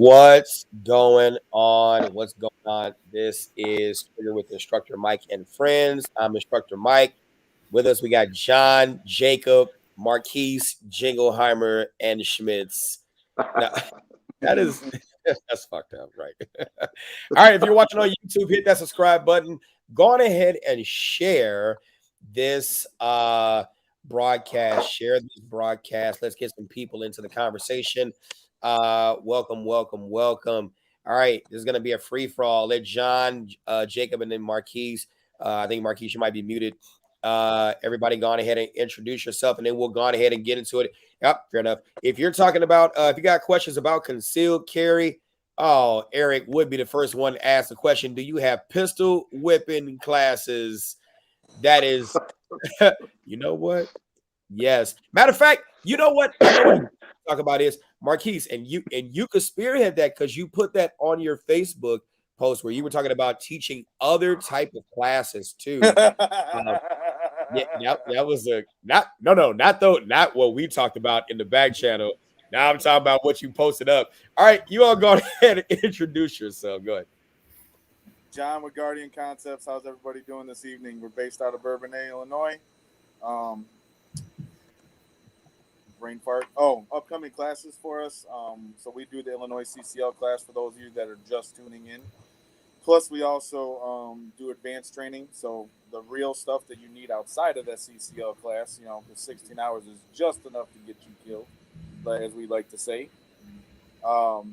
What's going on? What's going on? This is Trigger with Instructor Mike and friends. I'm Instructor Mike. With us, we got John, Jacob, Marquise, Jingleheimer, and Schmitz. Now, that is that's fucked up, right? All right, if you're watching on YouTube, hit that subscribe button. Go on ahead and share this broadcast. Share this broadcast. Let's get some people into the conversation. Welcome. All right, this is gonna be a free for all. Let John, Jacob, and then Marquise. I think Marquise, you might be muted. Everybody go on ahead and introduce yourself, and then we'll go on ahead and get into it. Yep, fair enough. If you're talking about, if you got questions about concealed carry, oh, Eric would be the first one to ask the question. Do you have pistol whipping classes? That is, you know what? Yes. Matter of fact, you know what? Talk about is Marquise, and you could spearhead that because you put that on your Facebook post where you were talking about teaching other type of classes too. Yeah, that was not what we talked about in the back channel. Now I'm talking about what you posted up. All right, you all go ahead and introduce yourself. Go ahead. John with Guardian Concepts. How's everybody doing this evening? We're based out of Bourbonnais, Illinois. Brain fart. Oh, upcoming classes for us. So we do the Illinois CCL class for those of you that are just tuning in. Plus, we also do advanced training. So the real stuff that you need outside of that CCL class, because 16 hours is just enough to get you killed, as we like to say. Our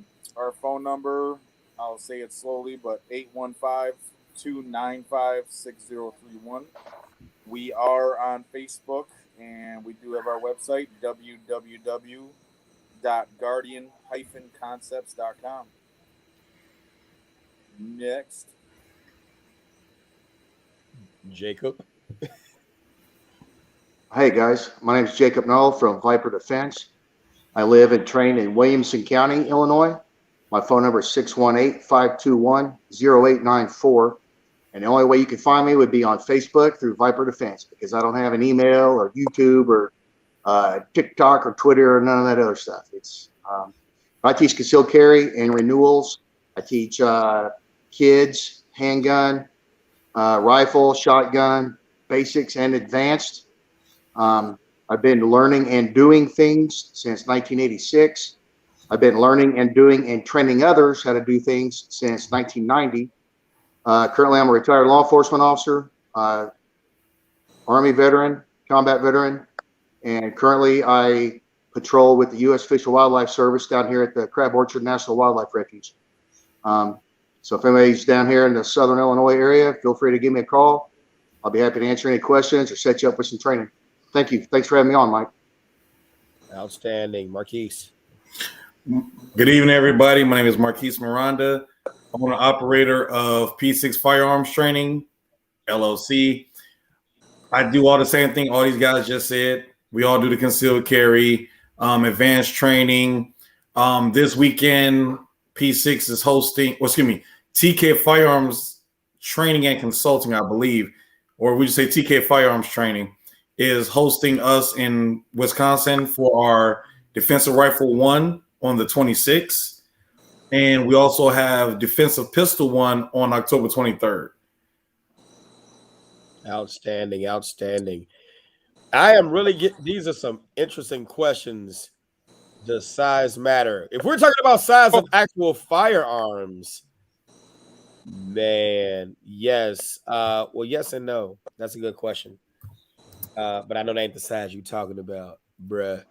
phone number, I'll say it slowly, but 815-295-6031. We are on Facebook, and we do have our website, www.guardian-concepts.com. Next. Jacob. Hey guys, my name is Jacob Null from Viper Defense. I live and train in Williamson County, Illinois. My phone number is 618-521-0894. And the only way you can find me would be on Facebook through Viper Defense, because I don't have an email or YouTube or TikTok or Twitter or none of that other stuff. I teach concealed carry and renewals. I teach kids, handgun, rifle, shotgun, basics and advanced. I've been learning and doing things since 1986. I've been learning and doing and training others how to do things since 1990. Currently, I'm a retired law enforcement officer, Army veteran, combat veteran, and currently I patrol with the U.S. Fish and Wildlife Service down here at the Crab Orchard National Wildlife Refuge. So if anybody's down here in the Southern Illinois area, feel free to give me a call. I'll be happy to answer any questions or set you up with some training. Thank you. Thanks for having me on, Mike. Outstanding. Marquise. Good evening, everybody. My name is Marquise Miranda. I'm an operator of P6 Firearms Training, LLC. I do all the same thing all these guys just said. We all do the concealed carry, advanced training. This weekend, P6 is hosting, TK Firearms Training and Consulting, I believe, or we just say TK Firearms Training, is hosting us in Wisconsin for our Defensive Rifle 1 on the 26th. And we also have Defensive Pistol 1 on October 23rd. Outstanding. I am really these are some interesting questions. Does size matter? If we're talking about size of actual firearms, man, yes. Well, yes and no. That's a good question. But I know that ain't the size you're talking about, bruh.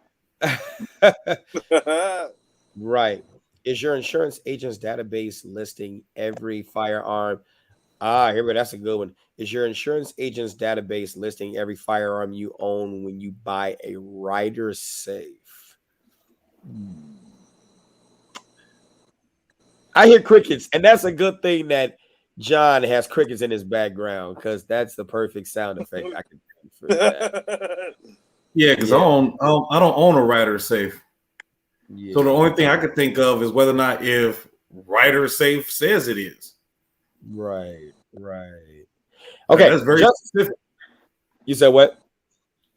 Right. Is your insurance agent's database listing every firearm? Here we go. That's a good one. Is your insurance agent's database listing every firearm you own when you buy a rider safe? I hear crickets, and that's a good thing that John has crickets in his background, because that's the perfect sound effect I can do for that. Yeah, because I don't own a rider safe. Yeah. So the only thing I could think of is whether or not if rider safe says it is. Right. Okay, that's very specific. You said what?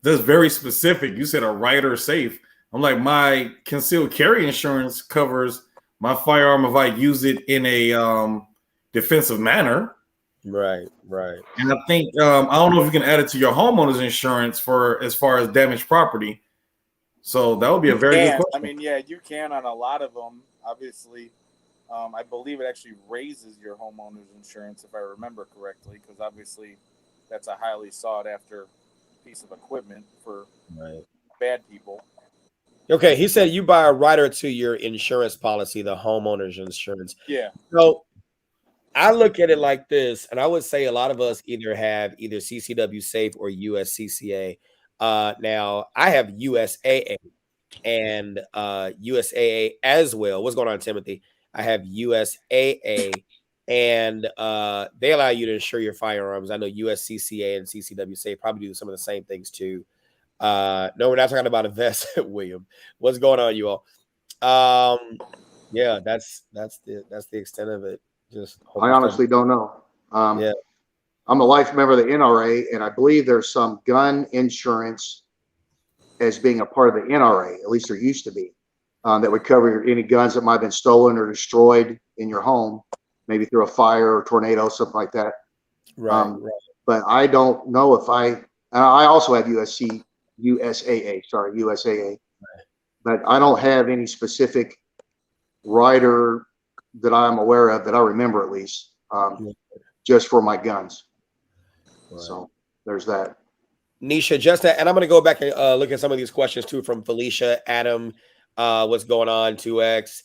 That's very specific. You said a rider safe. I'm like, my concealed carry insurance covers my firearm if I use it in a defensive manner. Right. And I think I don't know if you can add it to your homeowner's insurance for as far as damaged property. So that would be a very good question. I mean, yeah, you can on a lot of them. Obviously, I believe it actually raises your homeowner's insurance if I remember correctly, because obviously that's a highly sought after piece of equipment for bad people. Okay, he said you buy a rider to your insurance policy, the homeowner's insurance. Yeah. So I look at it like this, and I would say a lot of us either have either CCW Safe or USCCA. Now I have USAA and USAA as well. What's going on, Timothy? I have USAA, and they allow you to insure your firearms. I know USCCA and CCW Safe probably do some of the same things too. No, we're not talking about a vest, William. What's going on, you all? Yeah, that's the extent of it. Just I honestly don't know. Yeah. I'm a life member of the NRA, and I believe there's some gun insurance as being a part of the NRA. At least there used to be, that would cover any guns that might have been stolen or destroyed in your home, maybe through a fire or tornado, something like that. Right. But I don't know if I also have USAA, but I don't have any specific rider that I'm aware of that I remember at least, just for my guns. Right. So there's that. Nisha, just that, and I'm going to go back and look at some of these questions too from Felicia, Adam. What's going on, 2X?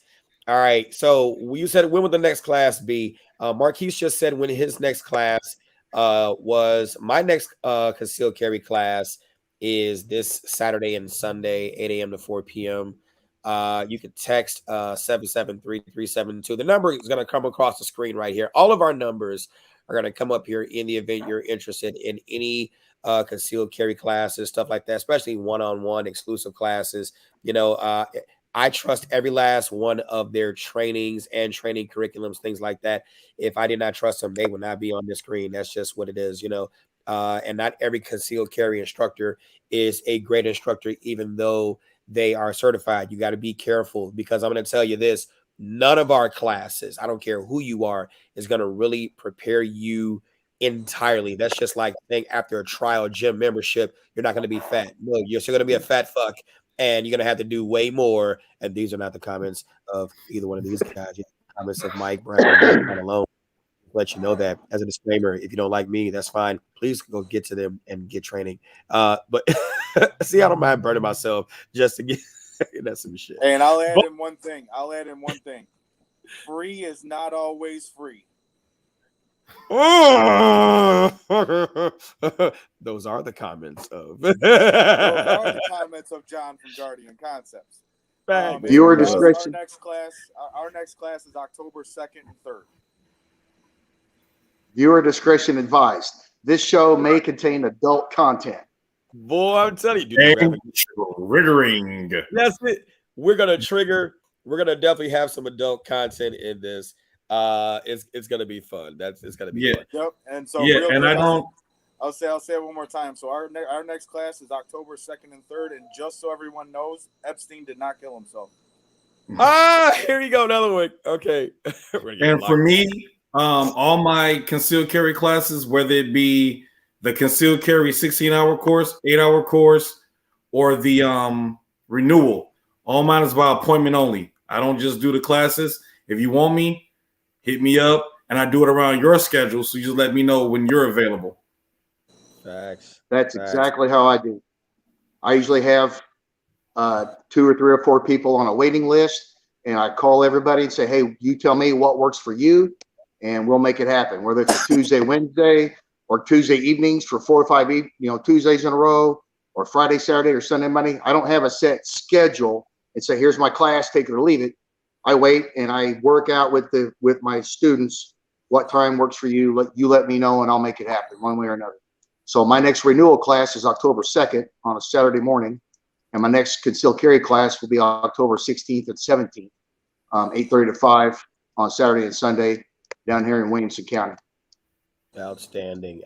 All right. So you said when would the next class be? Marquise just said when his next class was. My next concealed carry class is this Saturday and Sunday, 8 a.m. to 4 p.m. You can text 773-372. The number is going to come across the screen right here. All of our numbers are going to come up here in the event you're interested in any concealed carry classes, stuff like that, especially one-on-one exclusive classes. You know, I trust every last one of their trainings and training curriculums, things like that. If I did not trust them, they would not be on the screen. That's just what it is, you know. And not every concealed carry instructor is a great instructor, even though they are certified. You got to be careful, because I'm going to tell you this: none of our classes, I don't care who you are, is going to really prepare you entirely. That's just like think after a trial gym membership, you're not going to be fat. No, you're still going to be a fat fuck, and you're going to have to do way more. And these are not the comments of either one of these guys. Comments of Mike Brown alone. Let you know that as a disclaimer. If you don't like me, that's fine. Please go get to them and get training. But see, I don't mind burning myself just to get that's some shit. Hey, and I'll add in one thing. Free is not always free. Those are the comments of John from Guardian Concepts. Viewer discretion. Our next class is October 2nd and 3rd. Viewer discretion advised. This show may contain adult content. Boy, I'm telling you, triggering. That's it. We're gonna trigger. We're gonna definitely have some adult content in this. It's gonna be fun. It's gonna be fun. Yep. And so I'll say it one more time. So our next class is October 2nd and 3rd, and just so everyone knows, Epstein did not kill himself. Here you go, another one. Okay. And for me, all my concealed carry classes, whether it be the concealed carry 16-hour course, 8-hour course, or the renewal, all mine is by appointment only. I don't just do the classes. If you want me, hit me up, and I do it around your schedule. So you just let me know when you're available. Facts. That's exactly how I do. I usually have 2 or 3 or 4 people on a waiting list, and I call everybody and say, hey, you tell me what works for you, and we'll make it happen. Whether it's a Tuesday, Wednesday, or Tuesday evenings for 4 or 5, Tuesdays in a row, or Friday, Saturday, or Sunday, Monday. I don't have a set schedule and say, here's my class, take it or leave it. I wait and I work out with my students what time works for you. You let me know, and I'll make it happen one way or another. So my next renewal class is October 2nd on a Saturday morning, and my next concealed carry class will be October 16th and 17th, 8:30 to 5 on Saturday and Sunday down here in Williamson County. Outstanding.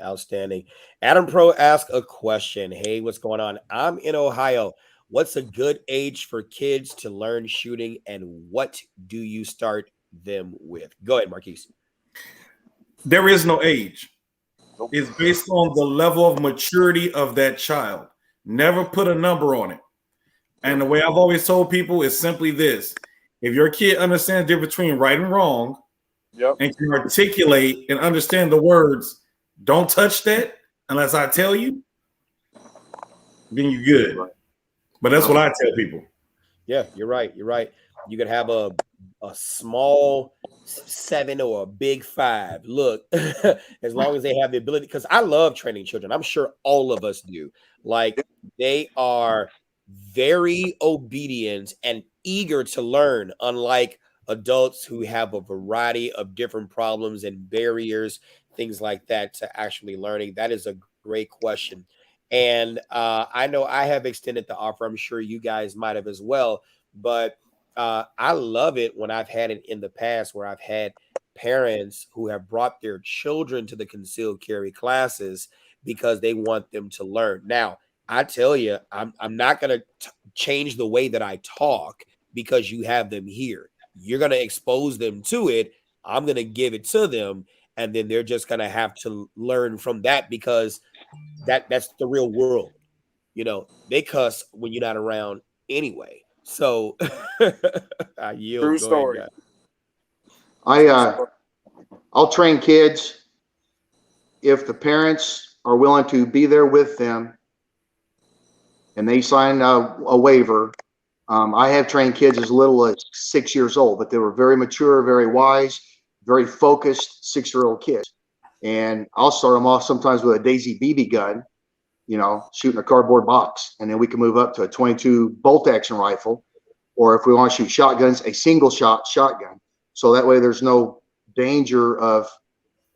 Adam Pro asked a question. Hey, what's going on? I'm in Ohio. What's a good age for kids to learn shooting, and what do you start them with? Go ahead, Marquise. There is no age. Nope. It's based on the level of maturity of that child. Never put a number on it. And the way I've always told people is simply this: if your kid understands the difference between right and wrong, Yep. and can articulate and understand the words, don't touch that unless I tell you, then you're good. But that's what I tell people. Yeah, you're right. You're right. You could have a small 7 or a big 5. Look, as long as they have the ability, because I love training children. I'm sure all of us do. Like, they are very obedient and eager to learn, unlike adults who have a variety of different problems and barriers, things like that, to actually learning. That is a great question. And I know I have extended the offer. I'm sure you guys might have as well. But I love it when I've had it in the past where I've had parents who have brought their children to the concealed carry classes because they want them to learn. Now, I tell you, I'm not going to change the way that I talk because you have them here. You're going to expose them to it. I'm going to give it to them. And then they're just going to have to learn from that, because that's the real world. You know, they cuss when you're not around anyway. So I yield. True Go story. ahead, I'll train kids if the parents are willing to be there with them and they sign a waiver. I have trained kids as little as 6 years old, but they were very mature, very wise, very focused 6-year-old kids. And I'll start them off sometimes with a Daisy BB gun, shooting a cardboard box. And then we can move up to a 22 bolt action rifle. Or if we want to shoot shotguns, a single shot shotgun. So that way there's no danger of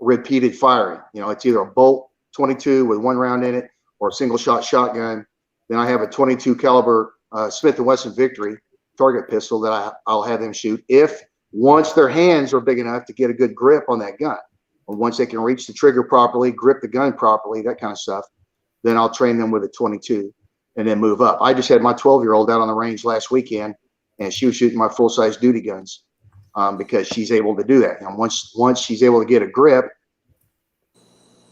repeated firing. It's either a bolt 22 with 1 round in it or a single shot shotgun. Then I have a 22 caliber Smith & Wesson Victory target pistol that I'll have them shoot once their hands are big enough to get a good grip on that gun. Or once they can reach the trigger properly, grip the gun properly, that kind of stuff, then I'll train them with a 22 and then move up. I just had my 12-year-old out on the range last weekend, and she was shooting my full-size duty guns because she's able to do that. And once she's able to get a grip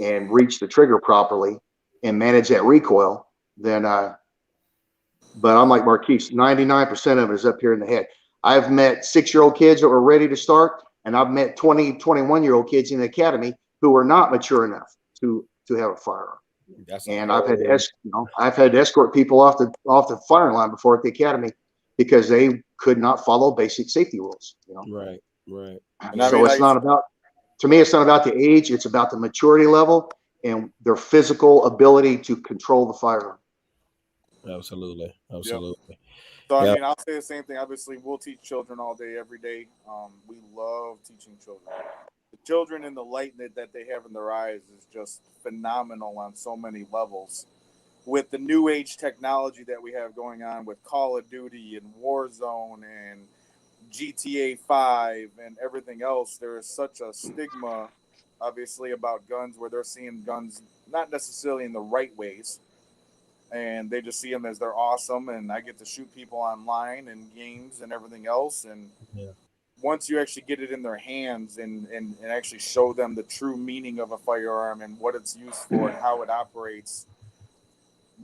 and reach the trigger properly and manage that recoil, then but I'm like Marquise, 99% of it is up here in the head. I've met 6-year-old kids that were ready to start, and I've met 20, 21-year-old kids in the academy who were not mature enough to have a firearm. I've had to escort people off the firing line before at the academy because they could not follow basic safety rules. Right. So it's not about, to me, it's not about the age. It's about the maturity level and their physical ability to control the firearm. Absolutely. Yep. So, Yep. I mean, I'll say the same thing. Obviously, we'll teach children all day, every day. We love teaching children. The children and the light that they have in their eyes is just phenomenal on so many levels. With the new age technology that we have going on with Call of Duty and Warzone and GTA 5 and everything else, there is such a stigma, obviously, about guns, where they're seeing guns not necessarily in the right ways. And they just see them as they're awesome, and I get to shoot people online and games and everything else. And once you actually get it in their hands and actually show them the true meaning of a firearm and what it's used for and how it operates,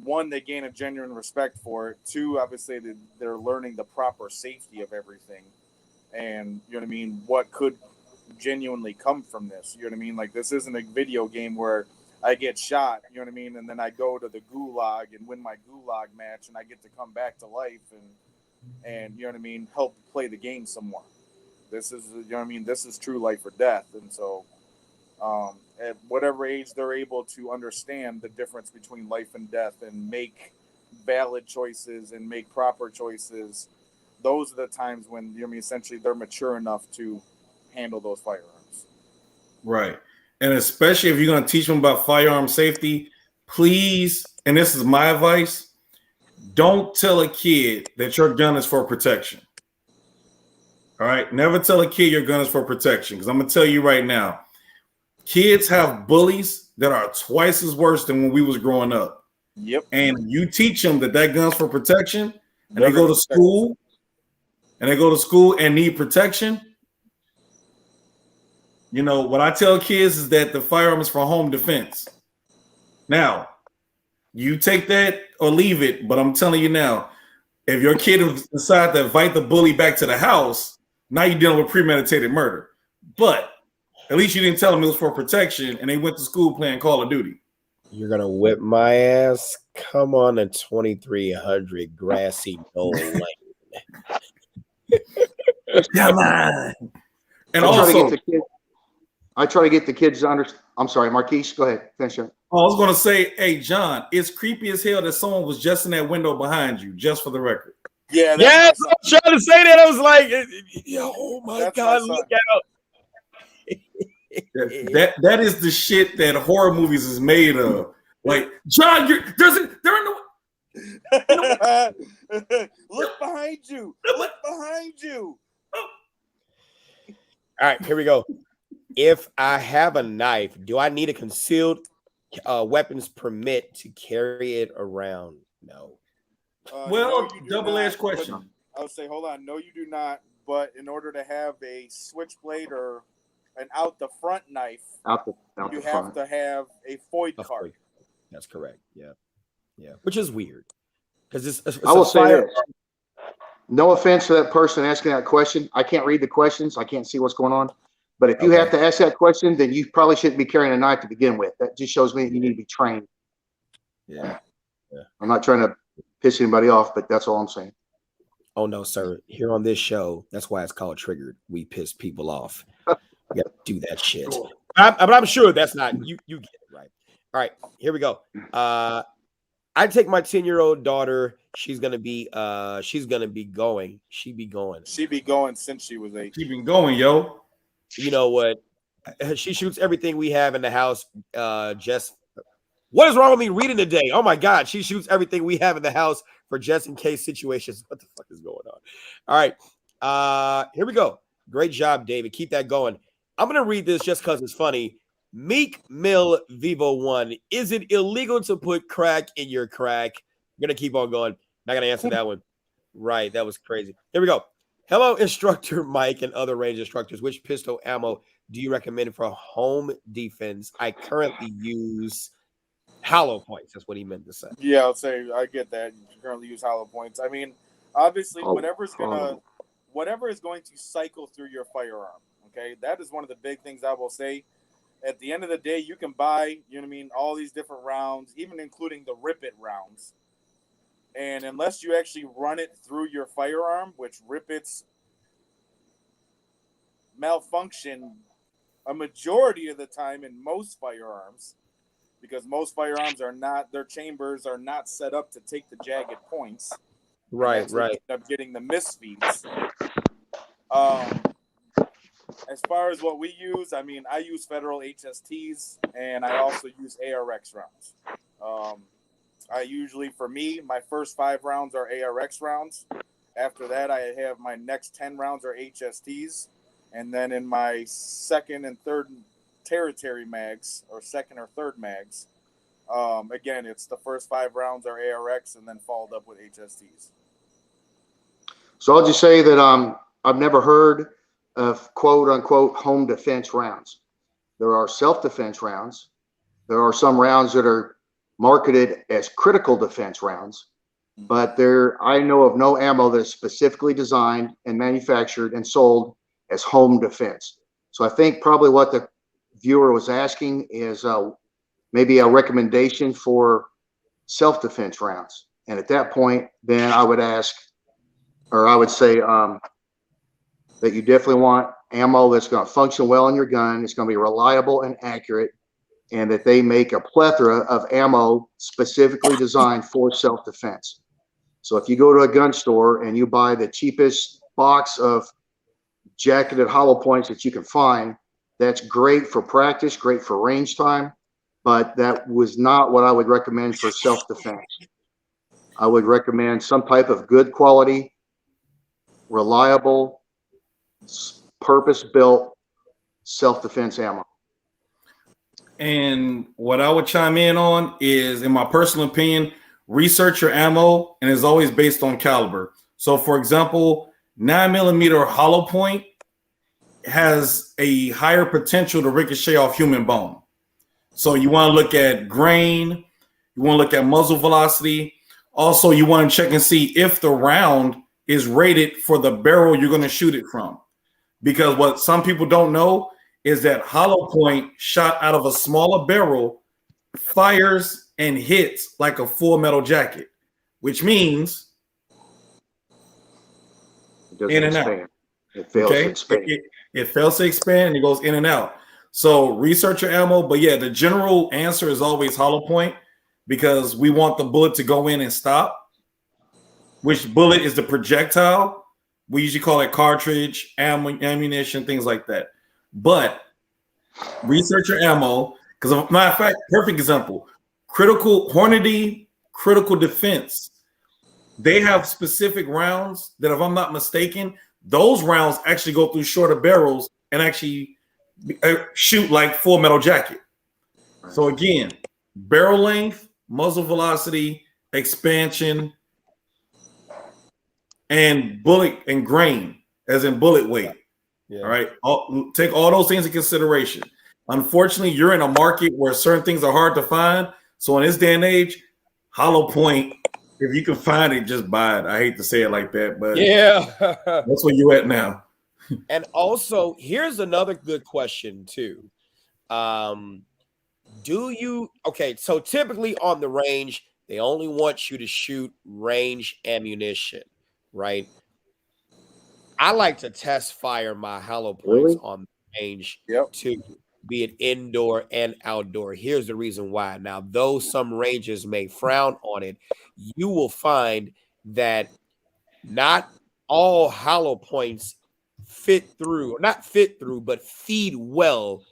1, they gain a genuine respect for it. 2, obviously, they're learning the proper safety of everything. And, what could genuinely come from this? You know what I mean? Like, this isn't a video game where I get shot, and then I go to the gulag and win my gulag match, and I get to come back to life and help play the game some more. This is, this is true life or death. And so at whatever age they're able to understand the difference between life and death and make valid choices and make proper choices, those are the times when, essentially they're mature enough to handle those firearms. Right. And especially if you're going to teach them about firearm safety, please, and this is my advice, don't tell a kid that your gun is for protection. All right. Never tell a kid your gun is for protection, because I'm going to tell you right now, kids have bullies that are twice as worse than when we was growing up. Yep. and you teach them that gun's for protection, and They're they go gonna to protect school, and need protection. You know, what I tell kids is that the firearm is for home defense. Now, you take that or leave it, but I'm telling you now, if your kid decides to invite the bully back to the house, now you're dealing with premeditated murder. But at least you didn't tell them it was for protection, and they went to school playing Call of Duty. You're gonna whip my ass. Come on, a 2300 grassy knoll lane. Come on. And I try also, to get the kids. I try to get the kids to understand. I'm sorry, Marquise. Go ahead. Finish up. I was going to say, hey, John, it's creepy as hell that someone was just in that window behind you, just for the record. Yeah. Yes, I was trying to say that. I was like, oh my God, look out. That is the shit that horror movies is made of. Like, John, they're in the Look behind you. Look behind you. All right, here we go. If I have a knife, do I need a concealed weapons permit to carry it around? No. Well, no, double-edged question. I would say, hold on. No, you do not. But in order to have a switchblade or an out the front knife, you have to have a FOID card. That's correct. Yeah. Which is weird because it's I will say this. No offense to that person asking that question. I can't read the questions. I can't see what's going on. But if you have to ask that question, then you probably shouldn't be carrying a knife to begin with. That just shows me that you need to be trained. Yeah. I'm not trying to piss anybody off, but that's all I'm saying. Oh no, sir. Here on this show, that's why it's called Triggered. We piss people off. We gotta do that shit. But I'm sure that's not you. You get it right. All right, here we go. I take my 10-year-old daughter. She's gonna be going. She be going since she was 8. She been going, yo. You know what? She shoots everything we have in the house. Just what is wrong with me reading today? Oh my God, she shoots everything we have in the house for just in case situations. What the fuck is going on? All right, here we go. Great job, David. Keep that going. I'm gonna read this just because it's funny. Meek Mill Vivo 1. Is it illegal to put crack in your crack? I'm gonna keep on going. Not gonna answer that one. Right, that was crazy. Here we go. Hello, Instructor Mike and other range instructors. Which pistol ammo do you recommend for home defense? I currently use hollow points. That's what he meant to say. Yeah, I'll say I get that. You currently use hollow points. I mean, obviously, whatever is going to cycle through your firearm. Okay, that is one of the big things I will say. At the end of the day, you can buy, you know what I mean, all these different rounds, even including the Rip It rounds. And unless you actually run it through your firearm, which Rip It's malfunction a majority of the time in most firearms, because most firearms are not, their chambers are not set up to take the jagged points. Right. End up getting the misfeeds. As far as what we use, I mean, I use Federal HSTs, and I also use ARX rounds. I usually, for me, my first 5 rounds are ARX rounds. After that, I have my next 10 rounds are HSTs. And then in my second and third territory mags, or second or third mags, again, it's the first 5 rounds are ARX and then followed up with HSTs. So I'll just say that I've never heard of quote unquote home defense rounds. There are self-defense rounds. There are some rounds that are marketed as critical defense rounds, but I know of no ammo that is specifically designed and manufactured and sold as home defense. So I think probably what the viewer was asking is maybe a recommendation for self-defense rounds. And at that point, then I would ask, or I would say that you definitely want ammo that's going to function well in your gun. It's going to be reliable and accurate, and that they make a plethora of ammo specifically designed for self-defense. So if you go to a gun store and you buy the cheapest box of jacketed hollow points that you can find, that's great for practice, great for range time, but that was not what I would recommend for self-defense. I would recommend some type of good quality, reliable, purpose-built self-defense ammo. And what I would chime in on is, in my personal opinion, research your ammo, and is always based on caliber. So, for example, 9mm hollow point has a higher potential to ricochet off human bone. So you want to look at grain, you want to look at muzzle velocity. Also, you want to check and see if the round is rated for the barrel you're going to shoot it from. Because what some people don't know is that hollow point shot out of a smaller barrel fires and hits like a full metal jacket, which means It doesn't in and expand. out. It fails to expand. It fails to expand and it goes in and out. So research your ammo, but yeah, the general answer is always hollow point because we want the bullet to go in and stop. Which bullet is the projectile? We usually call it cartridge, ammunition, things like that. But research your ammo because, matter of fact, perfect example: Hornady, critical defense. They have specific rounds that, if I'm not mistaken, those rounds actually go through shorter barrels and actually shoot like full metal jacket. So again, barrel length, muzzle velocity, expansion, and bullet and grain, as in bullet weight. Yeah. All right. Take all those things into consideration. Unfortunately, you're in a market where certain things are hard to find. So in this day and age, hollow point, if you can find it, just buy it. I hate to say it like that, but yeah, that's where you at now. And also, here's another good question too. So typically on the range, they only want you to shoot range ammunition, right? I like to test fire my hollow points on the range too, be it indoor and outdoor. Here's the reason why. Now, though some ranges may frown on it, you will find that not all hollow points but feed well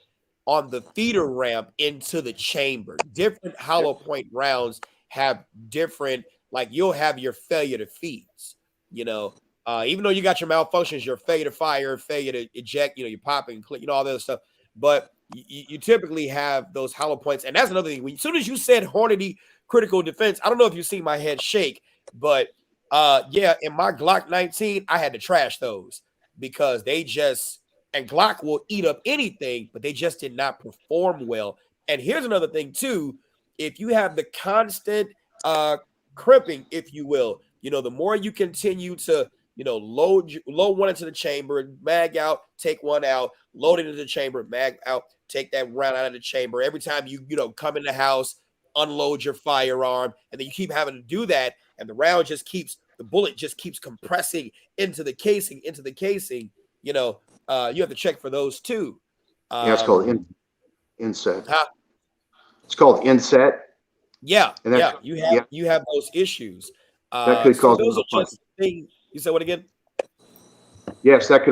on the feeder ramp into the chamber. Different hollow point rounds have different, like you'll have your failure to feeds, even though you got your malfunctions, your failure to fire, failure to eject, you popping, click, all that other stuff. But you typically have those hollow points. And that's another thing. As soon as you said Hornady critical defense, I don't know if you see my head shake, but in my Glock 19, I had to trash those because and Glock will eat up anything, but they just did not perform well. And here's another thing too. If you have the constant crimping, if you will, the more you continue to, load one into the chamber, mag out, take one out, load it into the chamber, mag out, take that round out of the chamber. Every time you come in the house, unload your firearm, and then you keep having to do that, and the bullet just keeps compressing into the casing, you have to check for those too. It's called inset. It's called inset. Yeah, you have those issues. That could cause those are just things. You said what again? Yes, that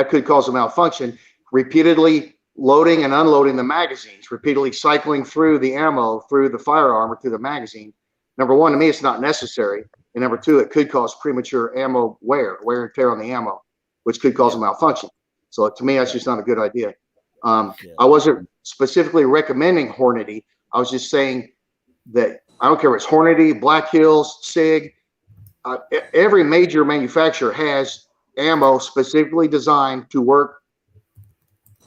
could cause a malfunction. Repeatedly loading and unloading the magazines, repeatedly cycling through the ammo, through the firearm, or through the magazine. Number one, to me, it's not necessary. And number two, it could cause premature ammo wear and tear on the ammo, which could cause a malfunction. So to me, that's just not a good idea. I wasn't specifically recommending Hornady. I was just saying that I don't care if it's Hornady, Black Hills, SIG. Every major manufacturer has ammo specifically designed to work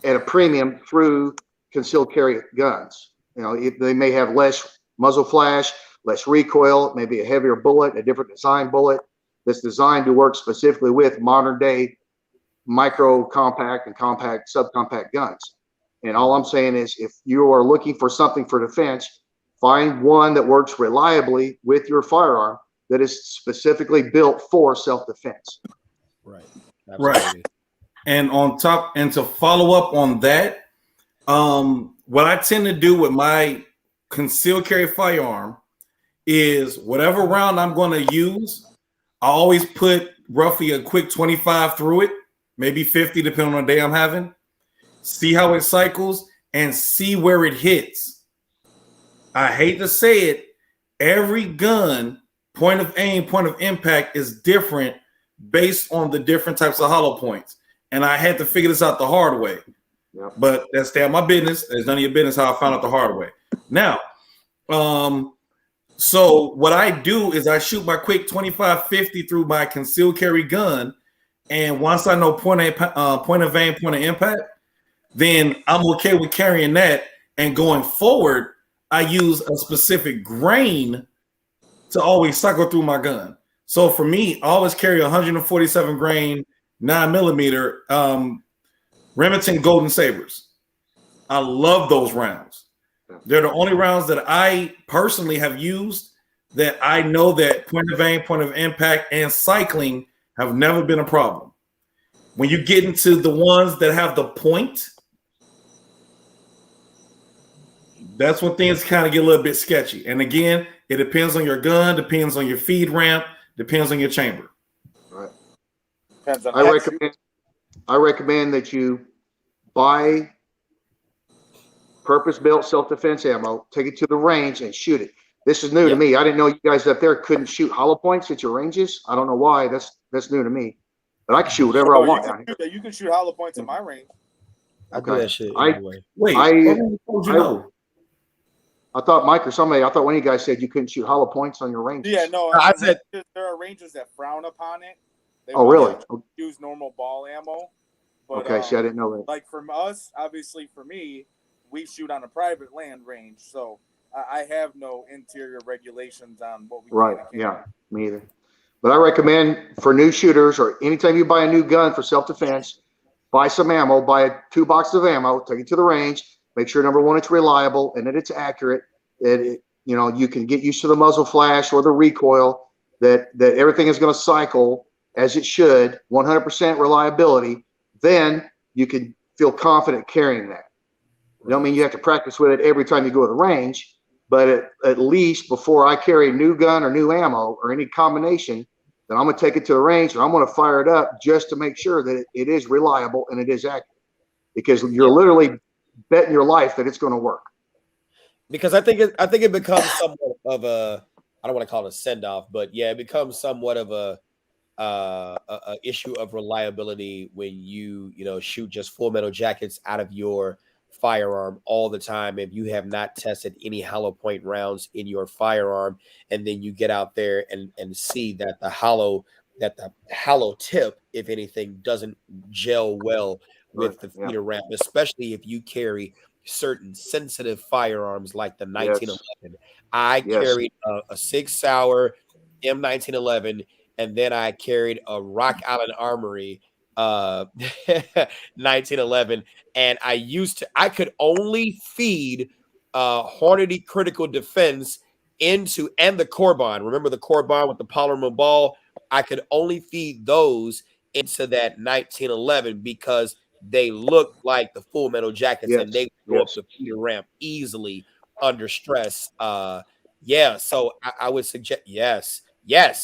at a premium through concealed carry guns. They may have less muzzle flash, less recoil, maybe a heavier bullet, a different design bullet that's designed to work specifically with modern day micro compact and compact subcompact guns. And all I'm saying is, if you are looking for something for defense, find one that works reliably with your firearm that is specifically built for self-defense. Right. Right. And to follow up on that, what I tend to do with my concealed carry firearm is whatever round I'm going to use, I always put roughly a quick 25 through it, maybe 50, depending on the day I'm having. See how it cycles and see where it hits. I hate to say it, every gun, point of aim, point of impact is different based on the different types of hollow points. And I had to figure this out the hard way. Yep. But that's stay out my business. It's none of your business how I found out the hard way. Now, so what I do is I shoot my quick 25-50 through my concealed carry gun, and once I know point of aim, point of impact, then I'm okay with carrying that. And going forward, I use a specific grain to always cycle through my gun. So for me, I always carry 147 grain 9mm Remington Golden Sabers. I love those rounds. They're the only rounds that I personally have used that I know that point of aim, point of impact, and cycling have never been a problem. When you get into the ones that have the point, that's when things kind of get a little bit sketchy. And again, it depends on your gun, depends on your feed ramp, depends on your chamber. Right. Depends on I recommend that you buy purpose-built self-defense ammo, take it to the range, and shoot it. This is new to me. I didn't know you guys up there couldn't shoot hollow points at your ranges. I don't know why. That's new to me. But I can shoot whatever I want down here. You can shoot hollow points at my range. I do that shit anyway. Wait, I thought Mike or somebody, I thought one of you guys said you couldn't shoot hollow points on your ranges. Yeah, no, I said there are ranges that frown upon it. They oh, really? Use normal ball ammo. But, okay, see, I didn't know that. Like from us, obviously for me, we shoot on a private land range, so I have no interior regulations on what we right. Yeah, me either. But I recommend for new shooters or anytime you buy a new gun for self-defense, buy some ammo, buy 2 boxes of ammo, take it to the range, make sure number one, it's reliable and that it's accurate, that it, you know, you can get used to the muzzle flash or the recoil, that everything is going to cycle as it should, 100% reliability. Then you can feel confident carrying that. I don't mean you have to practice with it every time you go to the range, but at least before I carry a new gun or new ammo or any combination, then I'm going to take it to the range and I'm going to fire it up just to make sure that it is reliable and it is accurate, because you're literally betting your life that it's going to work. Because I think it becomes somewhat of a, I don't want to call it a send off, but yeah, it becomes somewhat of a issue of reliability when you shoot just full metal jackets out of your firearm all the time if you have not tested any hollow point rounds in your firearm, and then you get out there and see that the hollow tip, if anything, doesn't gel well with the feeder ramp, especially if you carry certain sensitive firearms like the 1911. I carried a Sig Sauer M1911, and then I carried a Rock Island Armory 1911, and I could only feed Hornady Critical Defense into, and the Corbon. Remember the Corbon with the polymer ball? I could only feed those into that 1911 because they look like the full metal jackets, and they go up the feeder ramp easily under stress. So I would suggest yes, yep.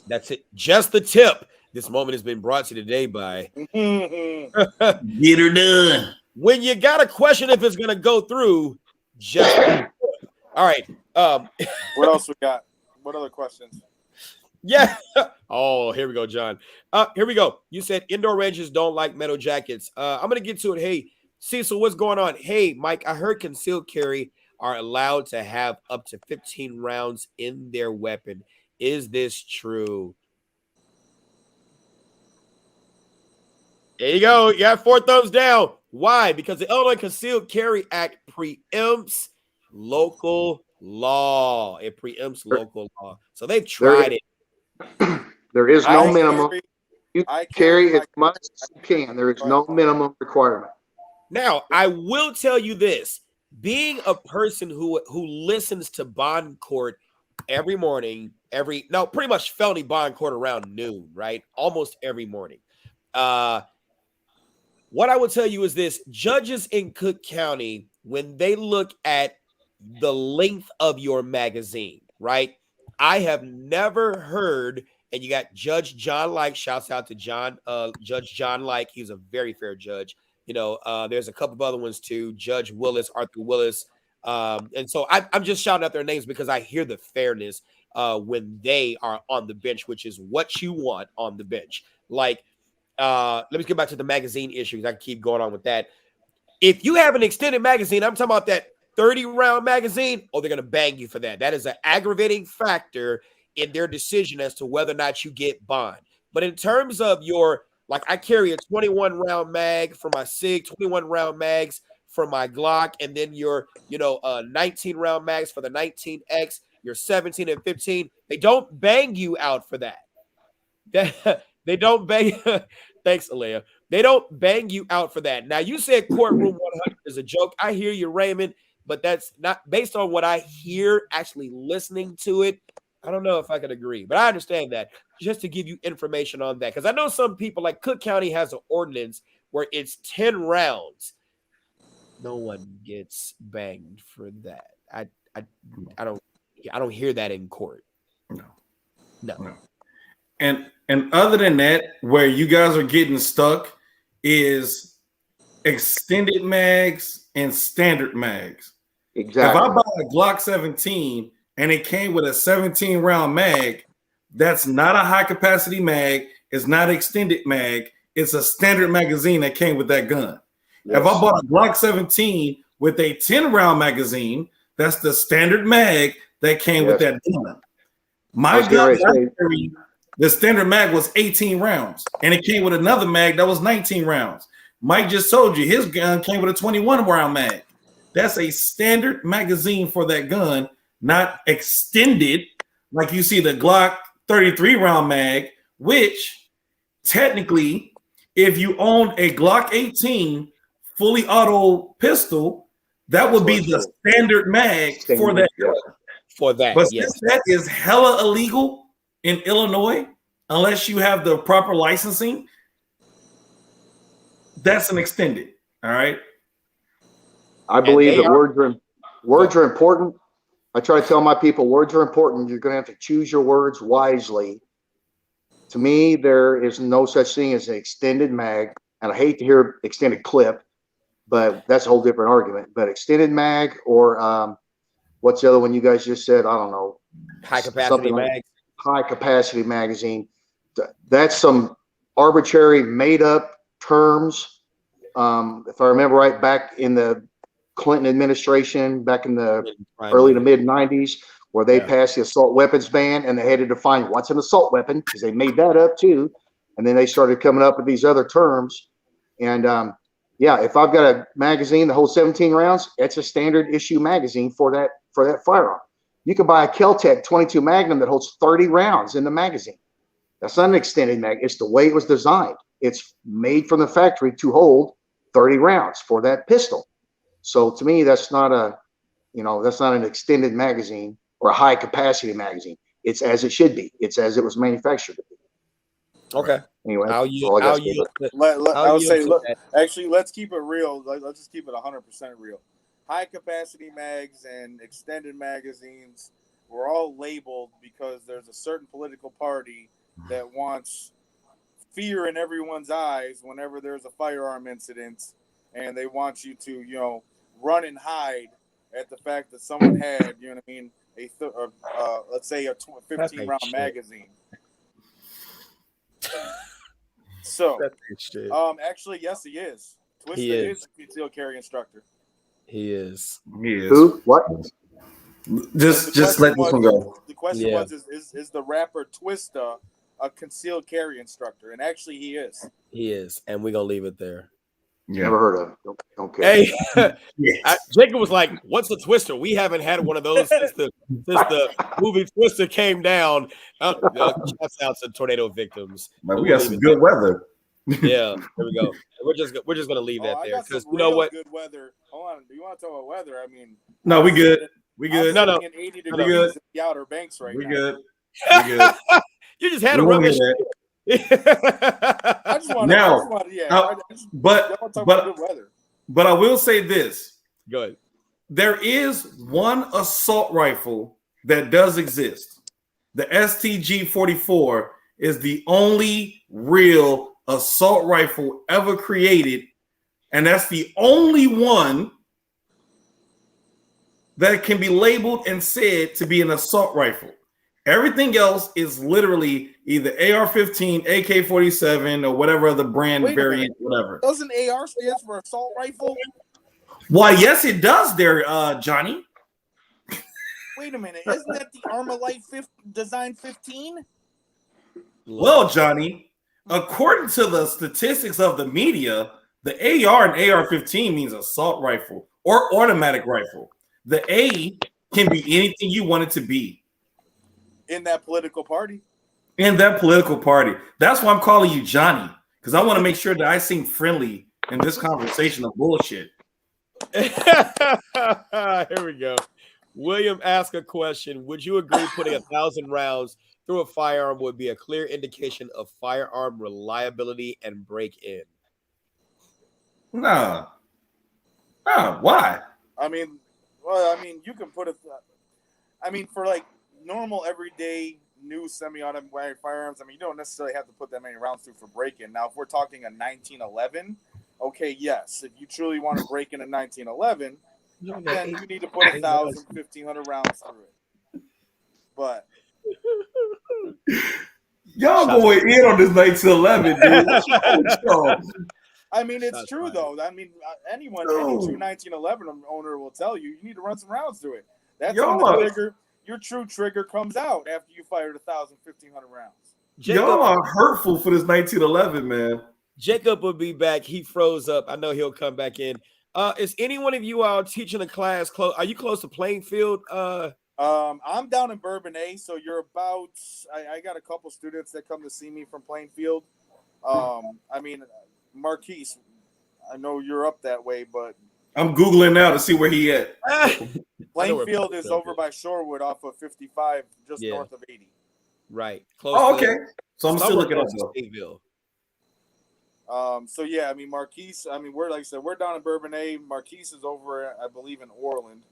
That's it. Just the tip. This moment has been brought to you today by Get her done. When you got a question if it's gonna go through, just all right. What else we got? What other questions? Yeah. Oh, here we go, John. Here we go. You said indoor ranges don't like metal jackets. I'm gonna get to it. Hey, Cecil, what's going on? Hey, Mike, I heard concealed carry are allowed to have up to 15 rounds in their weapon. Is this true? There you go. You got 4 thumbs down. Why? Because the Illinois Concealed Carry Act preempts local law. It preempts local law. So they've tried it. There is no minimum. You carry as much as you can. There is no minimum requirement. Now, I will tell you this. Being a person who listens to bond court every morning, pretty much felony bond court around noon, right? Almost every morning. What I will tell you is this: judges in Cook County, when they look at the length of your magazine, right? I have never heard, and you got Judge John Like, shouts out to Judge John Like. He's a very fair judge. There's a couple of other ones too, Judge Willis, Arthur Willis. And so I'm just shouting out their names because I hear the fairness when they are on the bench, which is what you want on the bench. Like, let me get back to the magazine issues. I can keep going on with that. If you have an extended magazine, I'm talking about that 30-round magazine, they're going to bang you for that. That is an aggravating factor in their decision as to whether or not you get bond. But in terms of I carry a 21-round mag for my SIG, 21-round mags for my Glock, and then your, 19-round mags for the 19X, your 17 and 15. They don't bang you out for that. They don't bang. Thanks, Alea. They don't bang you out for that. Now, you said courtroom 100 is a joke. I hear you, Raymond, but that's not based on what I hear actually listening to it. I don't know if I could agree, but I understand that just to give you information on that. Because I know some people, like Cook County has an ordinance where it's 10 rounds. No one gets banged for that. I don't hear that in court. No. And other than that, where you guys are getting stuck is extended mags and standard mags. Exactly. If I buy a Glock 17 and it came with a 17-round mag, that's not a high-capacity mag. It's not an extended mag. It's a standard magazine that came with that gun. Yes. If I bought a Glock 17 with a 10-round magazine, that's the standard mag that came with that gun. My gun, the standard mag was 18 rounds, and it came with another mag that was 19 rounds. Mike just told you his gun came with a 21-round mag. That's a standard magazine for that gun, not extended like you see the Glock 33-round mag, which technically, if you own a Glock 18 fully auto pistol, that would be the standard mag for that gun. For that, but since that is hella illegal in Illinois, unless you have the proper licensing, that's an extended. All right. I believe that words are important. I try to tell my people words are important. You're going to have to choose your words wisely. To me, there is no such thing as an extended mag, and I hate to hear extended clip, but that's a whole different argument. But extended mag or what's the other one you guys just said? I don't know. High capacity mag. High capacity magazine. That's some arbitrary made up terms. If I remember right, back in the Clinton administration, back in the early to mid 90s, where they passed the assault weapons ban, and they had to define what's an assault weapon because they made that up too. And then they started coming up with these other terms. And if I've got a magazine that holds 17 rounds, it's a standard issue magazine for that firearm. You can buy a Kel-Tec 22 Magnum that holds 30 rounds in the magazine. That's not an extended mag. It's the way it was designed. It's made from the factory to hold 30 rounds for that pistol. So to me, that's not an extended magazine or a high capacity magazine. It's as it should be. It's as it was manufactured to be. Okay. Anyway, I would say, actually, let's keep it real. Let's just keep it 100% real. High capacity mags and extended magazines were all labeled because there's a certain political party that wants fear in everyone's eyes whenever there's a firearm incident, and they want you to, run and hide at the fact that someone had, let's say a 15-round magazine. So, actually, yes, he is. Twisted is a concealed carry instructor. He is. Who? What? Just let this one go. The question was, is the rapper Twista a concealed carry instructor? And actually, he is. He is, and we're gonna leave it there. Never heard of him. Don't care. Hey, Jacob was like, "What's a twister?" We haven't had one of those since the movie Twister came down. Shouts out to tornado victims. Man, we got some good weather. Yeah, there we go. We're just gonna leave that there because you know what? Good weather. Hold on. Do you want to talk about weather? I mean, no, we good. We good. No. 80 degrees in the Outer Banks right now. We good. We good. You just had a rubbish. I just want but I will say this. Go ahead. There is one assault rifle that does exist. The STG-44 is the only real assault rifle ever created, and that's the only one that can be labeled and said to be an assault rifle. Everything else is literally either AR-15, AK-47, or whatever other brand variant, whatever. Doesn't AR stand for assault rifle? Why, yes, it does there, Johnny. Wait a minute. Isn't that the Armalite Design 15? Well, Johnny, according to the statistics of the media, the AR and AR-15 means assault rifle or automatic rifle. The A can be anything you want it to be. In that political party. In that political party. That's why I'm calling you Johnny, because I want to make sure that I seem friendly in this conversation of bullshit. Here we go. William asked a question. Would you agree putting 1,000 rounds through a firearm would be a clear indication of firearm reliability and break-in? No. No, why? I mean, well, I mean, you can put it. I mean, for like normal, everyday, new semi-automatic firearms, I mean, you don't necessarily have to put that many rounds through for break-in. Now, if we're talking a 1911, okay, yes. If you truly want to break in a 1911, then you need to put 1,000, 1,500 rounds through it. But y'all going in on this 1911, dude. I mean, it's true though. I mean, any true 1911 owner will tell you need to run some rounds through it. That's when the trigger, your true trigger, comes out after you fired 1,000, 1,500 rounds. Y'all are hurtful for this 1911, man. Jacob will be back. He froze up. I know he'll come back in. Is any one of you all teaching a class close? Are you close to Plainfield? I'm down in Bourbonnais, so you're about. I got a couple students that come to see me from Plainfield. I mean, Marquise, I know you're up that way, but I'm Googling now to see where he at. Plainfield is over by Shorewood off of 55, just north of 80. Right. Close okay. So I'm still looking up Stateville. So yeah, I mean Marquise. I mean we're like I said, we're down in Bourbonnais. Marquise is over, I believe, in Orland.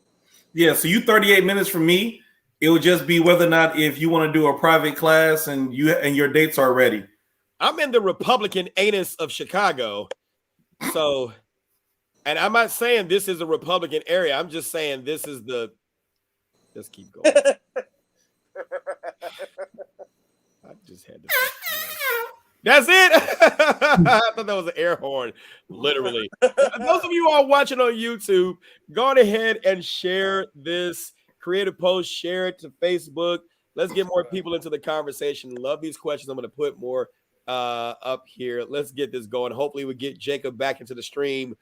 Yeah. So you 38 minutes from me. It would just be whether or not if you want to do a private class and your dates are ready. I'm in the Republican anus of Chicago, so, and I'm not saying this is a Republican area. I'm just saying this is the. Let's keep going. I just had to. That's it. I thought that was an air horn, literally. Those of you all watching on YouTube, go on ahead and share this creative post. Share it to Facebook. Let's get more people into the conversation. Love these questions. I'm going to put more up here. Let's get this going. Hopefully, we get Jacob back into the stream.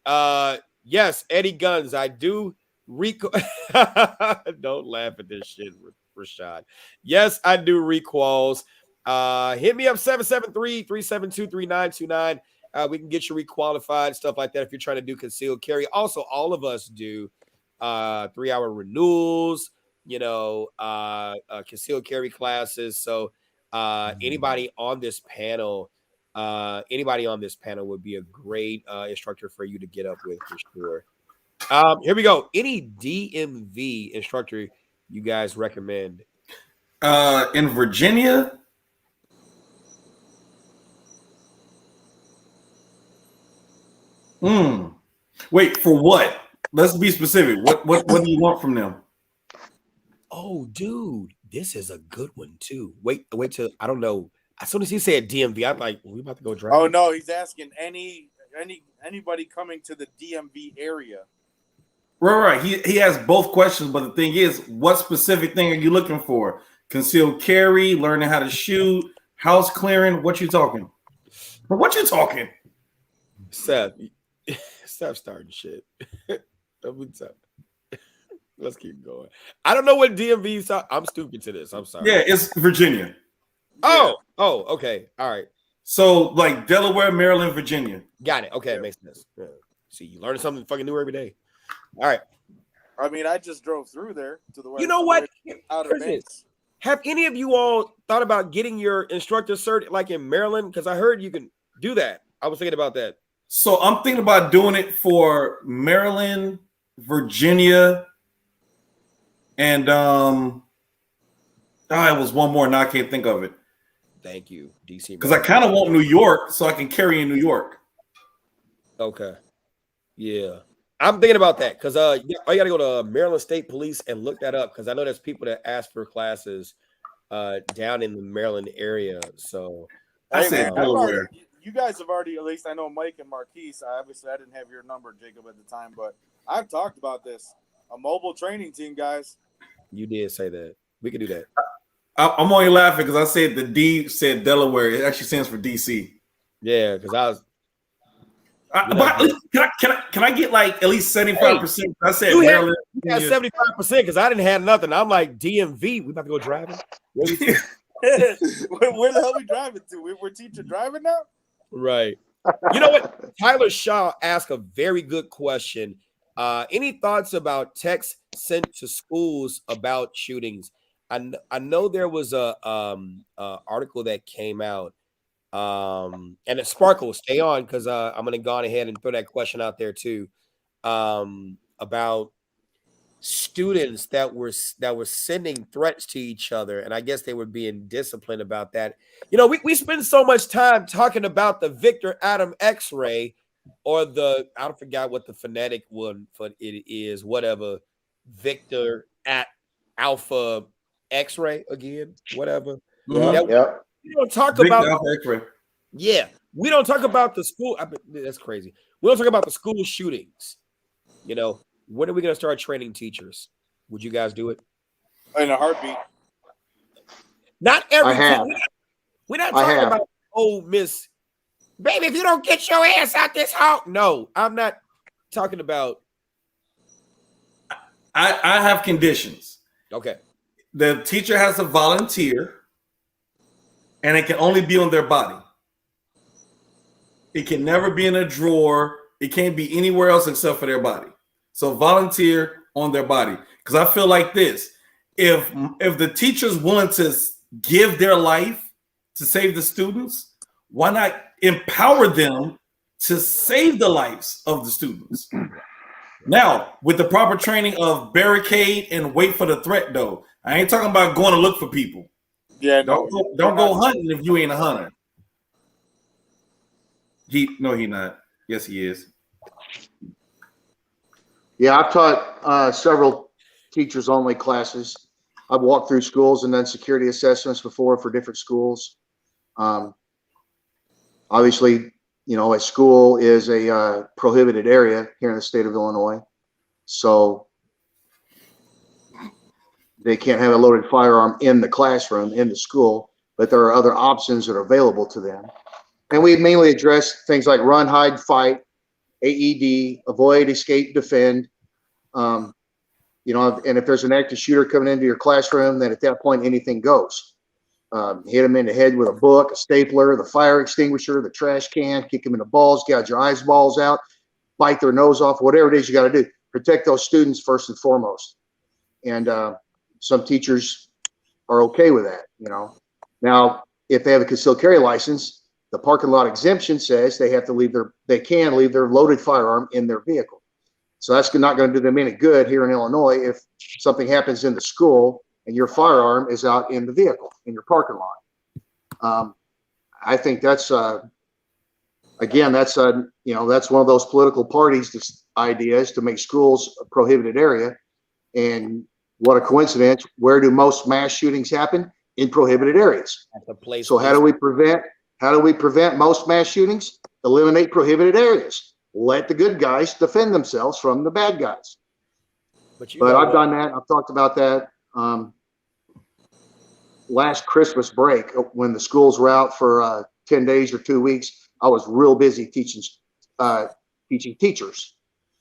Yes, Eddie Guns. I do. Don't laugh at this shit, Rashad. Yes, I do requals. Hit me up 773-372-3929. We can get you requalified, stuff like that if you're trying to do concealed carry. Also, all of us do 3-hour renewals, concealed carry classes. So anybody on this panel would be a great instructor for you to get up with for sure. Here we go. Any DMV instructor you guys recommend? In Virginia? Wait, for what? Let's be specific. What do you want from them? Oh, dude, this is a good one too. Wait till I don't know. As soon as he said DMV, I'm like, we about to go drive. Oh no, he's asking anybody coming to the DMV area. Right. He has both questions, but the thing is, what specific thing are you looking for? Concealed carry, learning how to shoot, house clearing. What you talking? What you talking? Seth, stop starting shit. Let's keep going. I don't know what DMV is. I'm stupid to this. I'm sorry. Yeah, it's Virginia. Oh, okay. All right. So like Delaware, Maryland, Virginia. Got it. Okay, it makes sense. Yeah. See, you learn something fucking new every day. All right. I mean, I just drove through there to the west. You know what? Have any of you all thought about getting your instructor cert like in Maryland? Because I heard you can do that. I was thinking about that. So I'm thinking about doing it for Maryland, Virginia, and it was one more. Now I can't think of it. Thank you, DC. Because I kind of want New York so I can carry in New York. Okay. Yeah. I'm thinking about that because you got to go to Maryland State Police and look that up because I know there's people that ask for classes down in the Maryland area. So I said Delaware. You guys have already, at least I know Mike and Marquise. Obviously, I didn't have your number, Jacob, at the time, but I've talked about this. A mobile training team, guys. You did say that. We could do that. I'm only laughing because I said the D said Delaware. It actually stands for DC. Yeah, because I was. But can I get like at least 75%? I said Maryland. You got 75% because I didn't have nothing. I'm like DMV. We about to go driving. Where the hell are we driving to? We're teacher driving now? Right. You know what? Tyler Shaw asked a very good question. Any thoughts about texts sent to schools about shootings? I know there was a article that came out. And it Sparkle, stay on because I'm gonna go on ahead and throw that question out there too. About students that were sending threats to each other, and I guess they were being disciplined about that. You know, we spend so much time talking about the Victor Adam X-ray or I forgot what the phonetic one for it is, whatever. Victor at Alpha X-ray again, whatever. Yeah. We don't talk about we don't talk about the school. That's crazy. We don't talk about the school shootings. You know, when are we going to start training teachers? Would you guys do it? In a heartbeat. Not every teacher. We're not talking about Miss Baby. If you don't get your ass out this hall, no, I'm not talking about. I have conditions. Okay. The teacher has to volunteer. And it can only be on their body. It can never be in a drawer. It can't be anywhere else except for their body. So volunteer on their body. Because I feel like this. If the teacher's willing to give their life to save the students, why not empower them to save the lives of the students? Now, with the proper training of barricade and wait for the threat, though. I ain't talking about going to look for people. Yeah, don't go hunting if you ain't a hunter. He not. Yes, he is. Yeah, I've taught several teachers only classes. I've walked through schools and done security assessments before for different schools. Obviously, you know, a school is a prohibited area here in the state of Illinois, so they can't have a loaded firearm in the classroom, in the school, but there are other options that are available to them. And we mainly address things like run, hide, fight, AED, avoid, escape, defend. You know, and if there's an active shooter coming into your classroom, then at that point, anything goes. Hit them in the head with a book, a stapler, the fire extinguisher, the trash can, kick them in the balls, gouge your eyeballs out, bite their nose off, whatever it is you got to do. Protect those students first and foremost. And some teachers are okay with that, you know. Now, if they have a concealed carry license, the parking lot exemption says they can leave their loaded firearm in their vehicle. So that's not going to do them any good here in Illinois if something happens in the school and your firearm is out in the vehicle, in your parking lot. I think that's, again, that's one of those political parties' ideas to make schools a prohibited area. And what a coincidence. Where do most mass shootings happen? In prohibited areas. So how do we prevent most mass shootings? Eliminate prohibited areas. Let the good guys defend themselves from the bad guys. But I've done that. I've talked about that. Last Christmas break, when the schools were out for 10 days or 2 weeks, I was real busy teaching teachers,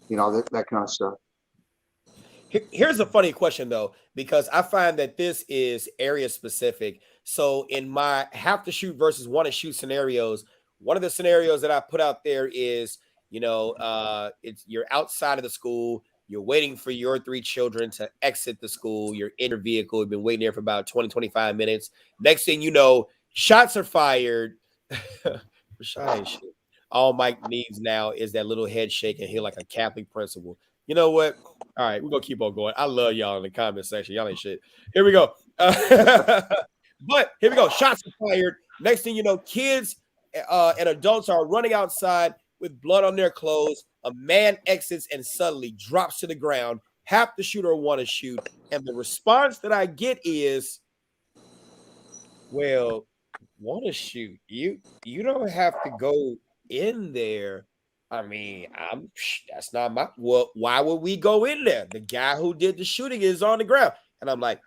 you know, that kind of stuff. Here's a funny question, though, because I find that this is area specific. So in my have to shoot versus want to shoot scenarios, one of the scenarios that I put out there is, you know, you're outside of the school. You're waiting for your 3 children to exit the school. You're in your vehicle. You've been waiting there for about 20, 25 minutes. Next thing you know, shots are fired. Rashad ain't shit. All Mike needs now is that little head shake and hear like a Catholic principal. You know what? All right, we're going to keep on going. I love y'all in the comment section. Y'all ain't shit. Here we go. But here we go. Shots are fired. Next thing you know, kids and adults are running outside with blood on their clothes. A man exits and suddenly drops to the ground. Half the shooter want to shoot. And the response that I get is, Well, want to shoot you don't have to go in there. I mean, that's not my well, why would we go in there? The guy who did the shooting is on the ground. And I'm like,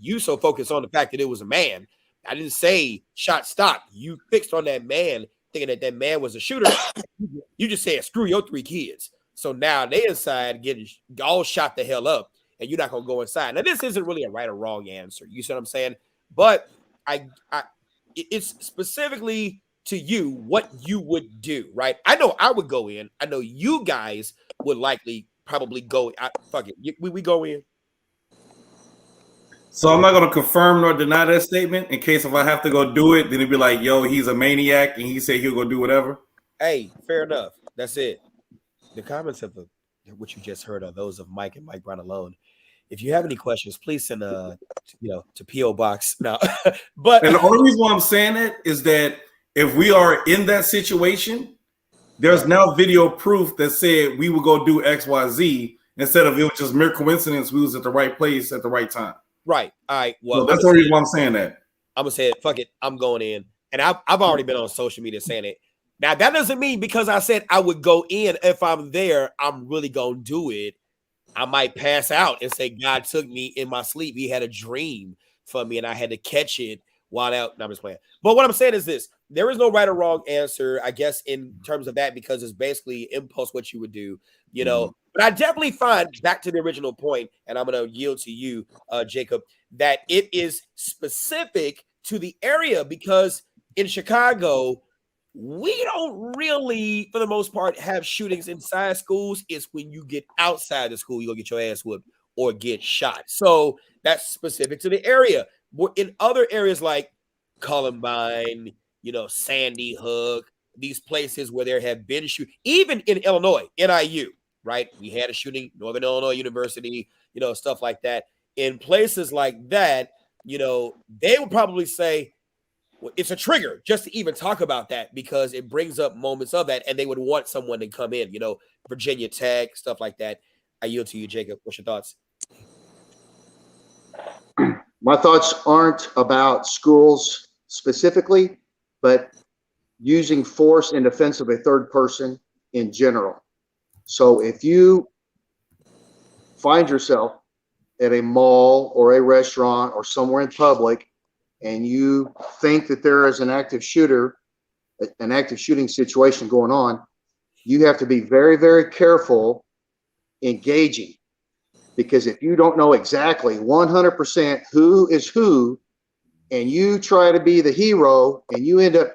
you so focused on the fact that it was a man. I didn't say shot stop. You fixed on that man, thinking that that man was a shooter. You just said screw your 3 kids. So now they inside getting all shot the hell up, and you're not gonna go inside. Now this isn't really a right or wrong answer. You see what I'm saying? But I it's specifically to you what you would do, right? I know I would go in. I know you guys would likely probably go. Fuck it, we go in. So I'm not gonna confirm nor deny that statement in case if I have to go do it, then it'd be like, yo, he's a maniac and he said he'll go do whatever. Hey, fair enough. That's it. The comments of what you just heard are those of Mike and Mike Brown alone. If you have any questions, please send to PO Box now. But And the only reason why I'm saying that is that if we are in that situation, there's now video proof that said we would go do XYZ instead of it was just mere coincidence we was at the right place at the right time. right, all right. Well, So that's the reason why I'm saying that. I'm gonna say it. Fuck it. I'm going in, and I've already been on social media saying it. Now that doesn't mean because I said I would go in if I'm there, I'm really gonna do it. I might pass out and say God took me in my sleep. He had a dream for me, and I had to catch it while out. No, I'm just playing. But what I'm saying is this: there is no right or wrong answer, I guess, in terms of that, because it's basically impulse what you would do, you know. But I definitely find back to the original point, and I'm going to yield to you, Jacob, that it is specific to the area because in Chicago, we don't really, for the most part, have shootings inside schools. It's when you get outside the school, you go get your ass whooped or get shot. So that's specific to the area. In other areas like Columbine, Sandy Hook, these places where there have been shootings, even in Illinois, NIU, right? We had a shooting, Northern Illinois University, stuff like that. In places like that, they would probably say, it's a trigger just to even talk about that because it brings up moments of that, and they would want someone to come in, Virginia Tech, stuff like that. I yield to you, Jacob. What's your thoughts? My thoughts aren't about schools specifically, but using force in defense of a third person in general. So if you find yourself at a mall or a restaurant or somewhere in public and you think that there is an active shooting situation going on, you have to be very, very careful engaging. Because if you don't know exactly 100% who is who, and you try to be the hero and you end up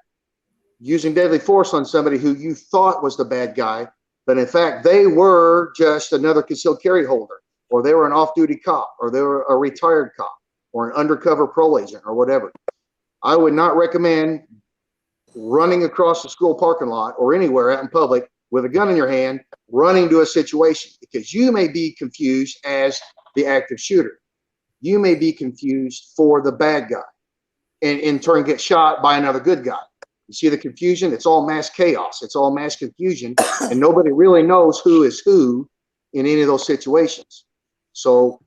using deadly force on somebody who you thought was the bad guy, but in fact, they were just another concealed carry holder, or they were an off-duty cop, or they were a retired cop, or an undercover parole agent, or whatever. I would not recommend running across the school parking lot or anywhere out in public with a gun in your hand, running to a situation, because you may be confused as the active shooter. You may be confused for the bad guy and in turn get shot by another good guy. You see the confusion? It's all mass chaos. It's all mass confusion, and nobody really knows who is who in any of those situations. So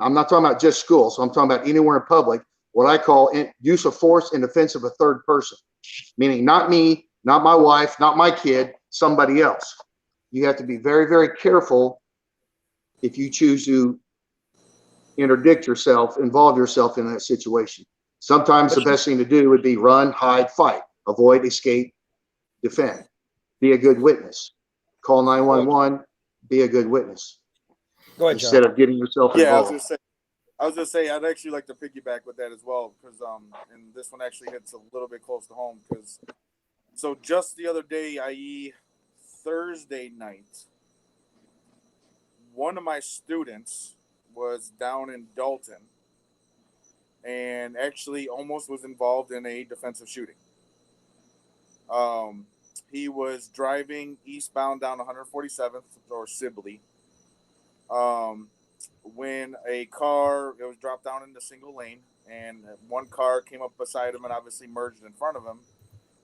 I'm not talking about just school. So I'm talking about anywhere in public, what I call use of force in defense of a third person, meaning not me, not my wife, not my kid, somebody else. You have to be very, very careful if you choose to interdict yourself, involve yourself in that situation. Sometimes the best thing to do would be run, hide, fight, avoid, escape, defend. Be a good witness. Call 911, be a good witness. Go ahead, instead John. of getting yourself involved. I was just saying, I'd actually like to piggyback with that as well, because and this one actually hits a little bit close to home, because so just the other day, i.e. Thursday night, one of my students was down in Dalton and actually almost was involved in a defensive shooting. He was driving eastbound down 147th or Sibley. When a car, it was dropped down into single lane, and one car came up beside him and obviously merged in front of him.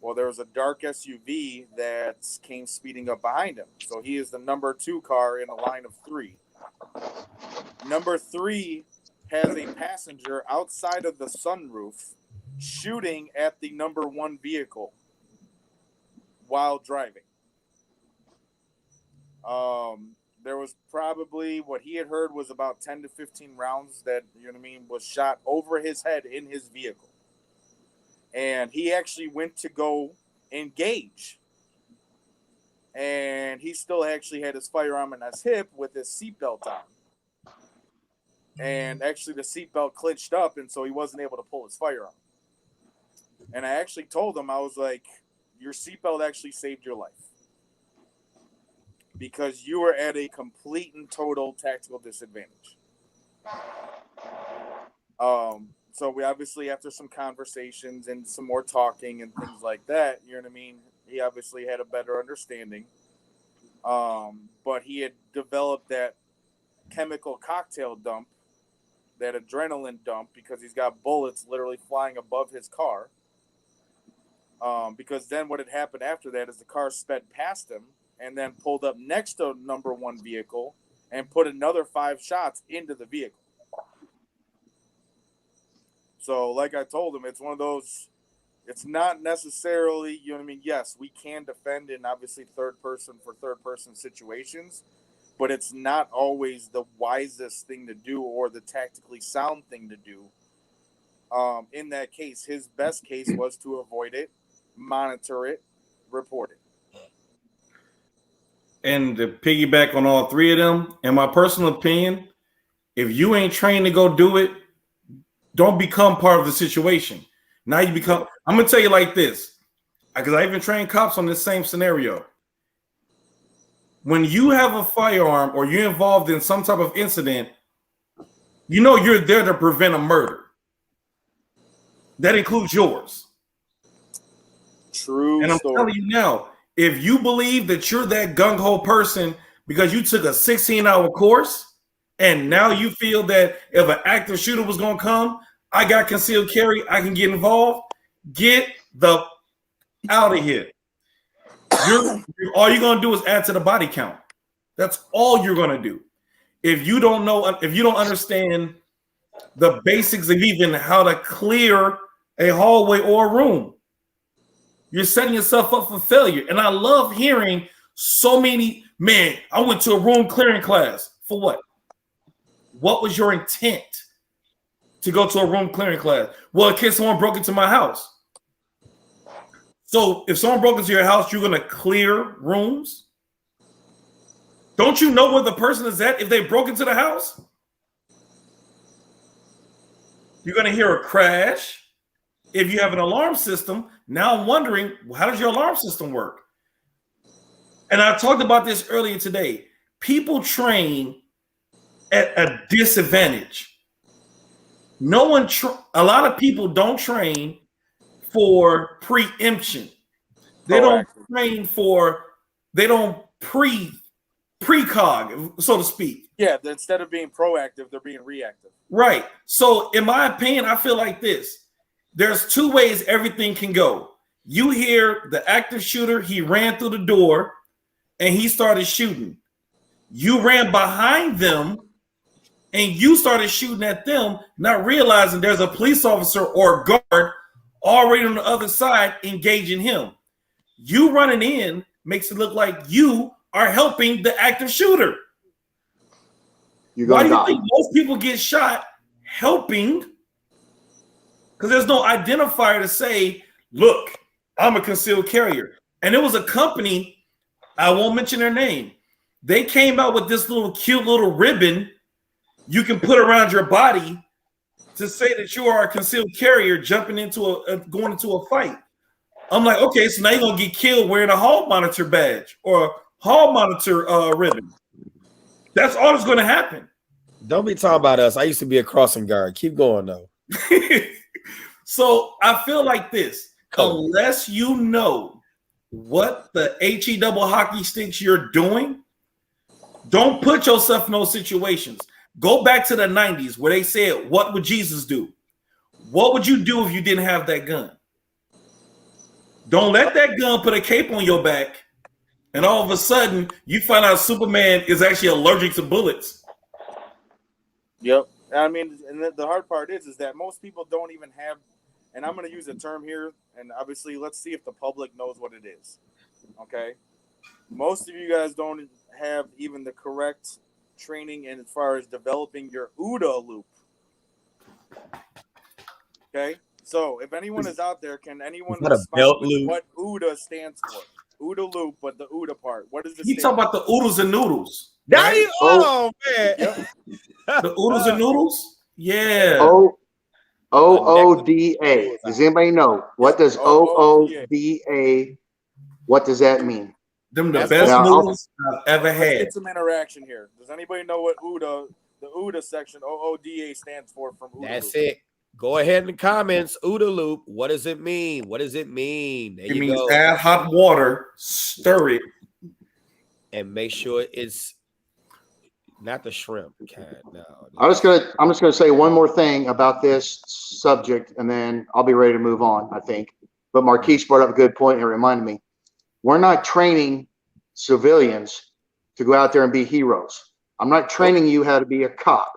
Well, there was a dark SUV that came speeding up behind him. So he is the number 2 car in a line of 3. Number 3 has a passenger outside of the sunroof shooting at the number one vehicle while driving. There was probably, what he had heard was about 10 to 15 rounds that, you know what I mean, was shot over his head in his vehicle. And he actually went to go engage. And he still actually had his firearm in his hip with his seatbelt on. And actually the seatbelt clinched up, and so he wasn't able to pull his firearm. And I actually told him, I was like, your seatbelt actually saved your life. Because you were at a complete and total tactical disadvantage. So we obviously, after some conversations and some more talking and things like that, you know what I mean, he obviously had a better understanding. But he had developed that chemical cocktail dump, that adrenaline dump, because he's got bullets literally flying above his car. Because then what had happened after that is the car sped past him and then pulled up next to number one vehicle and put another 5 shots into the vehicle. So like I told him, it's one of those, it's not necessarily, you know what I mean? Yes, we can defend in obviously third person situations, but it's not always the wisest thing to do or the tactically sound thing to do. In that case, his best case was to avoid it, monitor it, report it. And to piggyback on all three of them, in my personal opinion, if you ain't trained to go do it, don't become part of the situation. Now you become, I'm going to tell you like this, because I even train cops on this same scenario. When you have a firearm or you're involved in some type of incident, you know you're there to prevent a murder. That includes yours. True. And I'm telling you now, if you believe that you're that gung-ho person because you took a 16-hour course and now you feel that if an active shooter was going to come, I got concealed carry, I can get involved, get the out of here. All you're going to do is add to the body count. That's all you're going to do. If you don't know, if you don't understand the basics of even how to clear a hallway or a room, you're setting yourself up for failure. And I love hearing so many, man, I went to a room clearing class. For what? What was your intent to go to a room clearing class? Well, in case someone broke into my house. So if someone broke into your house, you're going to clear rooms? Don't you know where the person is at if they broke into the house? You're going to hear a crash. If you have an alarm system, now I'm wondering, how does your alarm system work? And I talked about this earlier today. People train at a disadvantage. A lot of people don't train for preemption. They don't train for, they don't precog, so to speak. Yeah, instead of being proactive, they're being reactive. Right. So in my opinion, I feel like this. There's two ways everything can go. You hear the active shooter, he ran through the door and he started shooting. You ran behind them and you started shooting at them, not realizing there's a police officer or guard already on the other side engaging him. You running in makes it look like you are helping the active shooter. Why do you think most people get shot helping? Because there's no identifier to say, look, I'm a concealed carrier. And it was a company, I won't mention their name. They came out with this little cute little ribbon you can put around your body to say that you are a concealed carrier going into a fight. I'm like, okay, so now you're going to get killed wearing a hall monitor badge or a hall monitor ribbon. That's all that's going to happen. Don't be talking about us. I used to be a crossing guard. Keep going, though. So I feel like this, unless you know what the HE double hockey sticks you're doing, don't put yourself in those situations. Go back to the 90s where they said, what would Jesus do? What would you do if you didn't have that gun? Don't let that gun put a cape on your back and all of a sudden you find out Superman is actually allergic to bullets. Yep. I mean, and the hard part is that most people don't even have and I'm going to use a term here, and obviously let's see if the public knows what it is. Okay? Most of you guys don't have even the correct training in as far as developing your OODA loop. Okay? So if anyone is out there, can anyone Is that a respond belt with loop? what OODA stands for? OODA loop, but the OODA part. What is the You talking about the oodles and noodles, Now right? you, oh man. Yep. The oodles and noodles? Yeah. OODA. Does anybody know what does OODA? What does that mean? Them the That's best now, noodles I've ever Let's had. get some interaction here. Does anybody know what OODA, the OODA section, OODA stands for from OODA That's loop? it. Go ahead in the comments. OODA loop. What does it mean? What does it mean? There It you means go. add hot water, stir it. And make sure it's not the shrimp. No. I'm just gonna say one more thing about this subject, and then I'll be ready to move on, I think. But Marquise brought up a good point and it reminded me. We're not training civilians to go out there and be heroes. I'm not training you how to be a cop.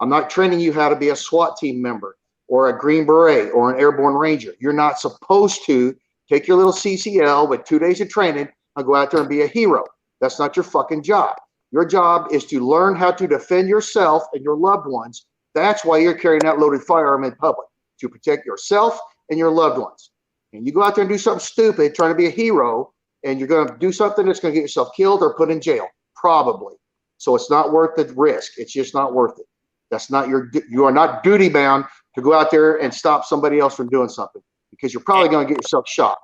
I'm not training you how to be a SWAT team member or a Green Beret or an Airborne Ranger. You're not supposed to take your little CCL with 2 days of training and go out there and be a hero. That's not your fucking job. Your job is to learn how to defend yourself and your loved ones. That's why you're carrying that loaded firearm in public, to protect yourself and your loved ones. And you go out there and do something stupid, trying to be a hero, and you're going to do something that's going to get yourself killed or put in jail, probably. So it's not worth the risk. It's just not worth it. That's not you are not duty bound to go out there and stop somebody else from doing something, because you're probably going to get yourself shot.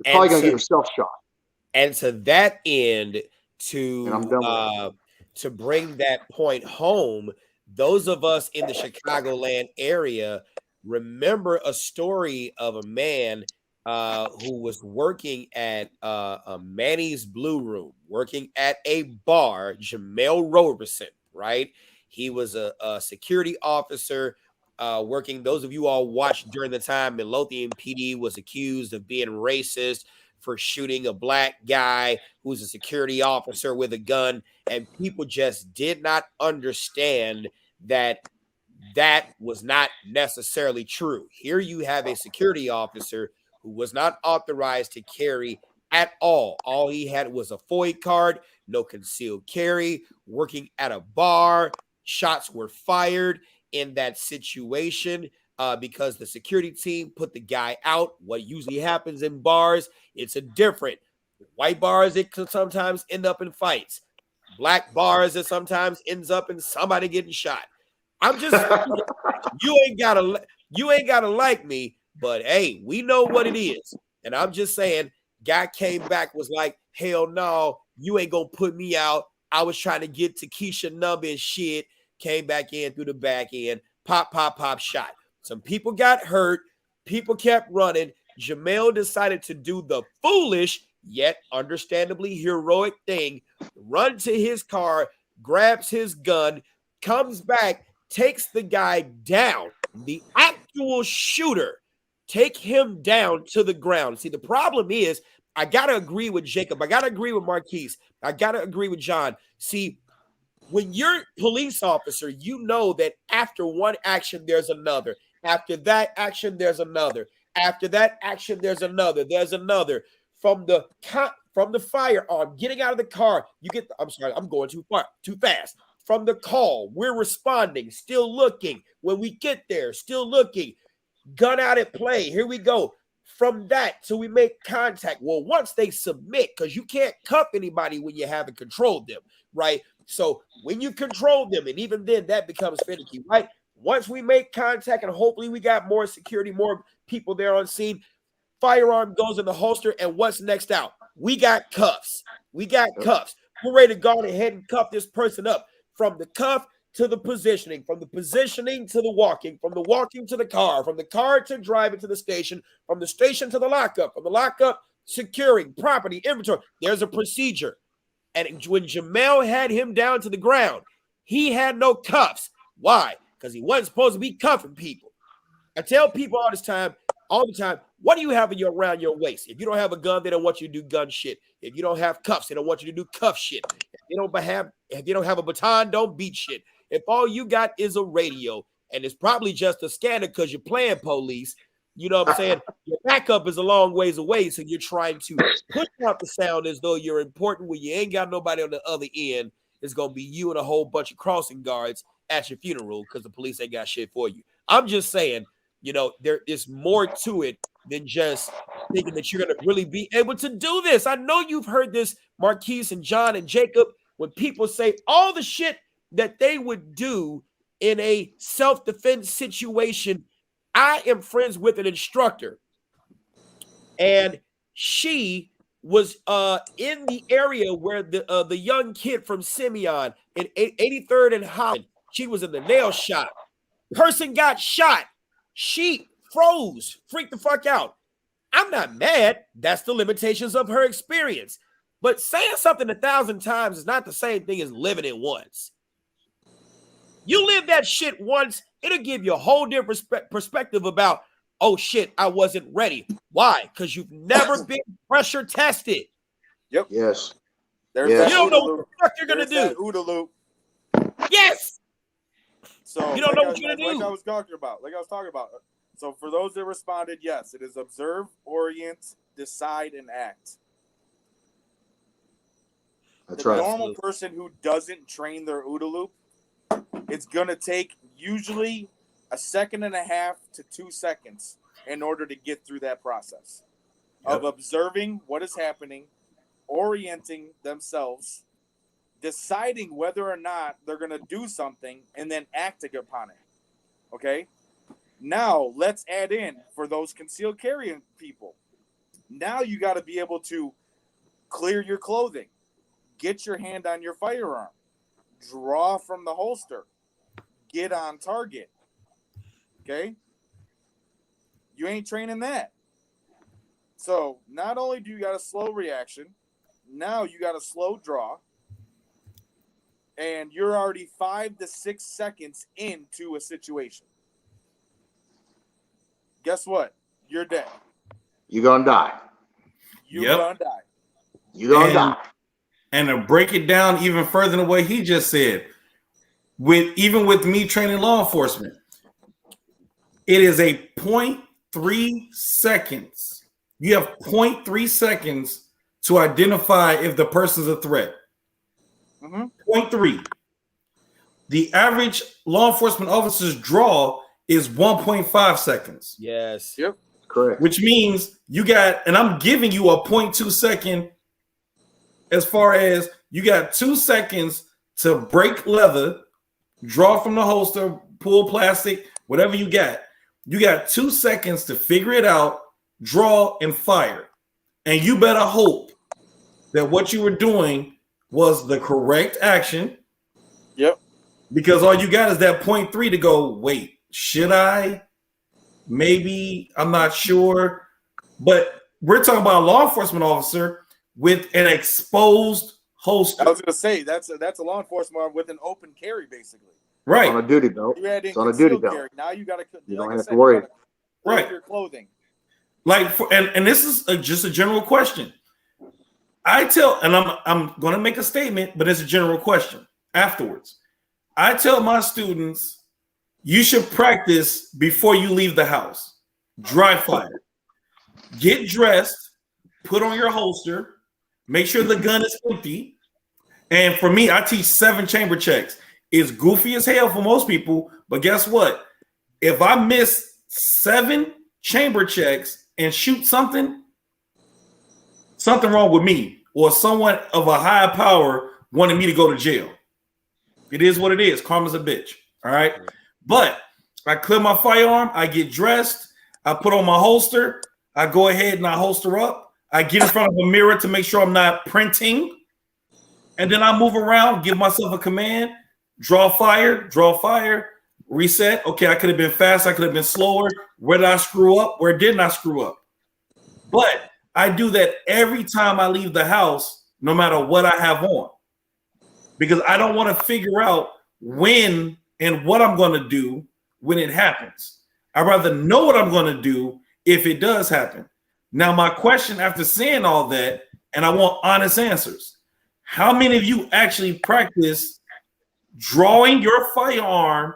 You're probably going to get yourself shot. And to that end, And to bring that point home, those of us in the Chicagoland area remember a story of a man who was working at a Manny's Blue Room, working at a bar, Jamel Roberson, right? He was a security officer working. Those of you all watched during the time Midlothian PD was accused of being racist for shooting a black guy who's a security officer with a gun, and people just did not understand that that was not necessarily true. Here you have a security officer who was not authorized to carry at all. All he had was a FOID card, no concealed carry, working at a bar. Shots were fired in that situation because the security team put the guy out. What usually happens in bars, it's a different. White bars, it can sometimes end up in fights. Black bars, it sometimes ends up in somebody getting shot. I'm just you ain't gotta like me, but hey, we know what it is. And I'm just saying, guy came back, was like, hell no, you ain't gonna put me out. I was trying to get to Keisha number and shit. Came back in through the back end. Pop, pop, pop, shot. Some people got hurt. People kept running. Jamel decided to do the foolish, yet understandably heroic thing. Run to his car, grabs his gun, comes back, takes the guy down. The actual shooter, take him down to the ground. See, the problem is, I got to agree with Jacob. I got to agree with Marquise. I got to agree with John. See, when you're a police officer, you know that after one action, there's another. After that action, there's another. After that action, there's another. There's another. From the firearm, getting out of the car, you get. I'm sorry, I'm going too fast. From the call, we're responding, still looking. When we get there, still looking. Gun out at play. Here we go. From that till we make contact. Well, once they submit, because you can't cuff anybody when you haven't controlled them, right? So when you control them, and even then that becomes finicky, right? Once we make contact, and hopefully we got more security, more people there on scene, firearm goes in the holster, and what's next out? We got cuffs. We got cuffs. We're ready to go ahead and cuff this person up. From the cuff to the positioning, from the positioning to the walking, from the walking to the car, from the car to driving to the station, from the station to the lockup, from the lockup, securing property, inventory. There's a procedure. And when Jamel had him down to the ground, he had no cuffs. Why? Because he wasn't supposed to be cuffing people. I tell people all the time, what do you have around your waist? If you don't have a gun, they don't want you to do gun shit. If you don't have cuffs, they don't want you to do cuff shit. If you don't have a baton, don't beat shit. If all you got is a radio, and it's probably just a scanner because you're playing police, You know what I'm saying? Your backup is a long ways away, so you're trying to push out the sound as though you're important when you ain't got nobody on the other end. It's going to be you and a whole bunch of crossing guards at your funeral because the police ain't got shit for you. I'm just saying, you know, there is more to it than just thinking that you're going to really be able to do this. I know you've heard this, Marquise and John and Jacob, when people say all the shit that they would do in a self-defense situation. I am friends with an instructor, and she was in the area where the young kid from Simeon in 83rd and Holland, she was in the nail shop. Person got shot. She froze, freaked the fuck out. I'm not mad. That's the limitations of her experience. But saying something 1,000 times is not the same thing as living it once. You live that shit once, it'll give you a whole different perspective about, oh shit, I wasn't ready. Why? Because you've never been pressure tested. Yep. Yes. There's Yes. You don't know what the fuck you're gonna do. That OODA loop. Yes. So you don't know what you're gonna do. Like I was talking about. So for those that responded, yes, it is observe, orient, decide, and act. That's the right. normal person who doesn't train their OODA loop, it's going to take usually 1.5 to 2 seconds in order to get through that process of observing what is happening, orienting themselves, deciding whether or not they're going to do something, and then acting upon it. Okay? Now, let's add in for those concealed carry people. Now you got to be able to clear your clothing, get your hand on your firearm, draw from the holster, get on target. Okay? You ain't training that. So not only do you got a slow reaction, now you got a slow draw, and you're already 5 to 6 seconds into a situation. Guess what? You're dead. You're gonna die. You're gonna die. You're gonna die. And to break it down even further than what he just said, even with me training law enforcement, it is a 0.3 seconds. You have 0.3 seconds to identify if the person's a threat. 0.3. The average law enforcement officer's draw is 1.5 seconds. Yes. Yep. Correct. Which means you got, and I'm giving you a 0.2 second as far as you got 2 seconds to break leather, draw from the holster, pull plastic, whatever you got. You got 2 seconds to figure it out, draw, and fire. And you better hope that what you were doing was the correct action. Yep. Because all you got is that 0.3 to go, wait, should I? Maybe, I'm not sure. But we're talking about a law enforcement officer with an exposed holster. I was going to say, that's a law enforcement with an open carry, basically. Right. On a duty belt. You had It's on a duty belt. carry. Now you got to, You like don't I have said, to worry. Right. Your clothing. Like, and this is just a general question. I tell, and I'm going to make a statement, but it's a general question afterwards. I tell my students, you should practice before you leave the house. Dry fire. Get dressed, put on your holster, make sure the gun is empty. And for me, I teach 7 chamber checks. It's goofy as hell for most people, but guess what? If I miss 7 chamber checks and shoot something wrong with me, or someone of a high power wanted me to go to jail. It is what it is. Karma's a bitch. All right. But I clear my firearm. I get dressed. I put on my holster. I go ahead and I holster up. I get in front of a mirror to make sure I'm not printing. And then I move around, give myself a command, draw fire, reset. Okay, I could have been fast. I could have been slower. Where did I screw up? Where didn't I screw up? But I do that every time I leave the house, no matter what I have on, because I don't want to figure out when and what I'm going to do when it happens. I'd rather know what I'm going to do if it does happen. Now, my question after saying all that, and I want honest answers, how many of you actually practice drawing your firearm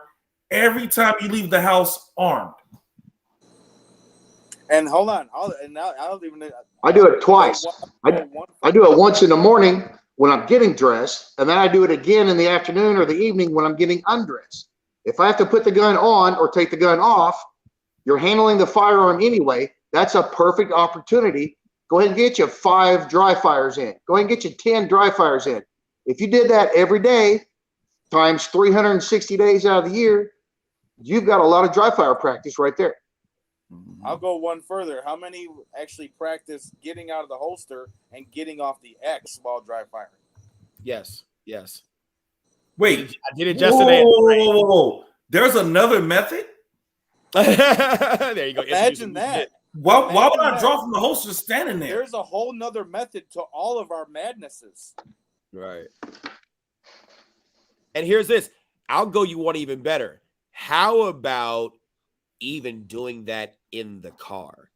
every time you leave the house armed? And hold on, I'll even. I do it twice. I'll go one I do it once in the morning when I'm getting dressed, and then I do it again in the afternoon or the evening when I'm getting undressed. If I have to put the gun on or take the gun off, you're handling the firearm anyway. That's a perfect opportunity. Go ahead and get you 5 dry fires in. Go ahead and get you 10 dry fires in. If you did that every day, times 360 days out of the year, you've got a lot of dry fire practice right there. I'll go one further. How many actually practice getting out of the holster and getting off the X while dry firing? Yes. Yes. Wait, I did it just today. whoa. There's another method? There you go. Imagine that. Why would I draw from the holster standing there? There's a whole nother method to all of our madnesses. Right. And here's this. I'll go you one even better. How about even doing that in the car?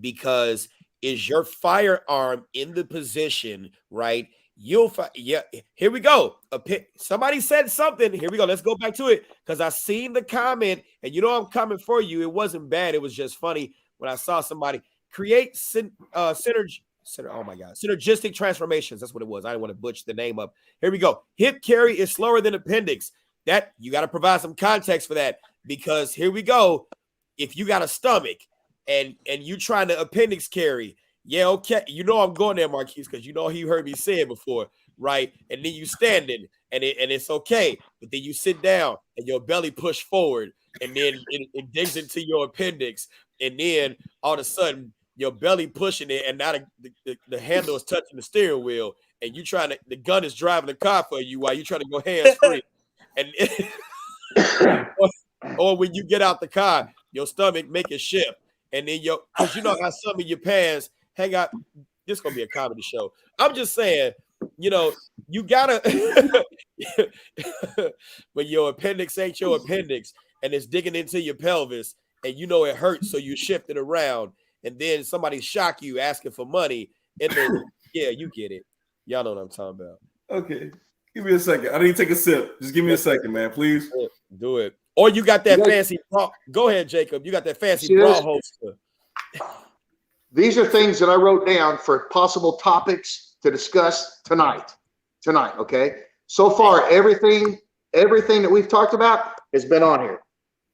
Because is your firearm in the position, right? Yeah, here we go. Somebody said something. Here we go. Let's go back to it because I seen the comment, and you know I'm coming for you. It wasn't bad. It was just funny when I saw somebody create synergistic transformations. That's what it was. I didn't want to butcher the name up. Here we go. Hip carry is slower than appendix. That you got to provide some context for that because here we go. If you got a stomach and you trying to appendix carry, yeah, okay. You know I'm going there, Marquise, because you know he heard me say it before, right? And then you standing and it's okay. But then you sit down and your belly push forward and then it digs into your appendix. And then all of a sudden your belly pushing it and now the handle is touching the steering wheel and you the gun is driving the car for you while you trying to go hands free. And or when you get out the car, your stomach make a shift. And then because you know how some of your pants hang out. This is gonna be a comedy show. I'm just saying, you know, you gotta when your appendix ain't your appendix and it's digging into your pelvis and you know it hurts, so you shift it around, and then somebody shock you asking for money, and then yeah, you get it. Y'all know what I'm talking about. Okay. Give me a second. I need to take a sip. Just give me a second, man, please. Do it. Or you got that fancy bra. Go ahead, Jacob. You got that fancy bra holster. These are things that I wrote down for possible topics to discuss tonight. Okay? So far, everything that we've talked about has been on here.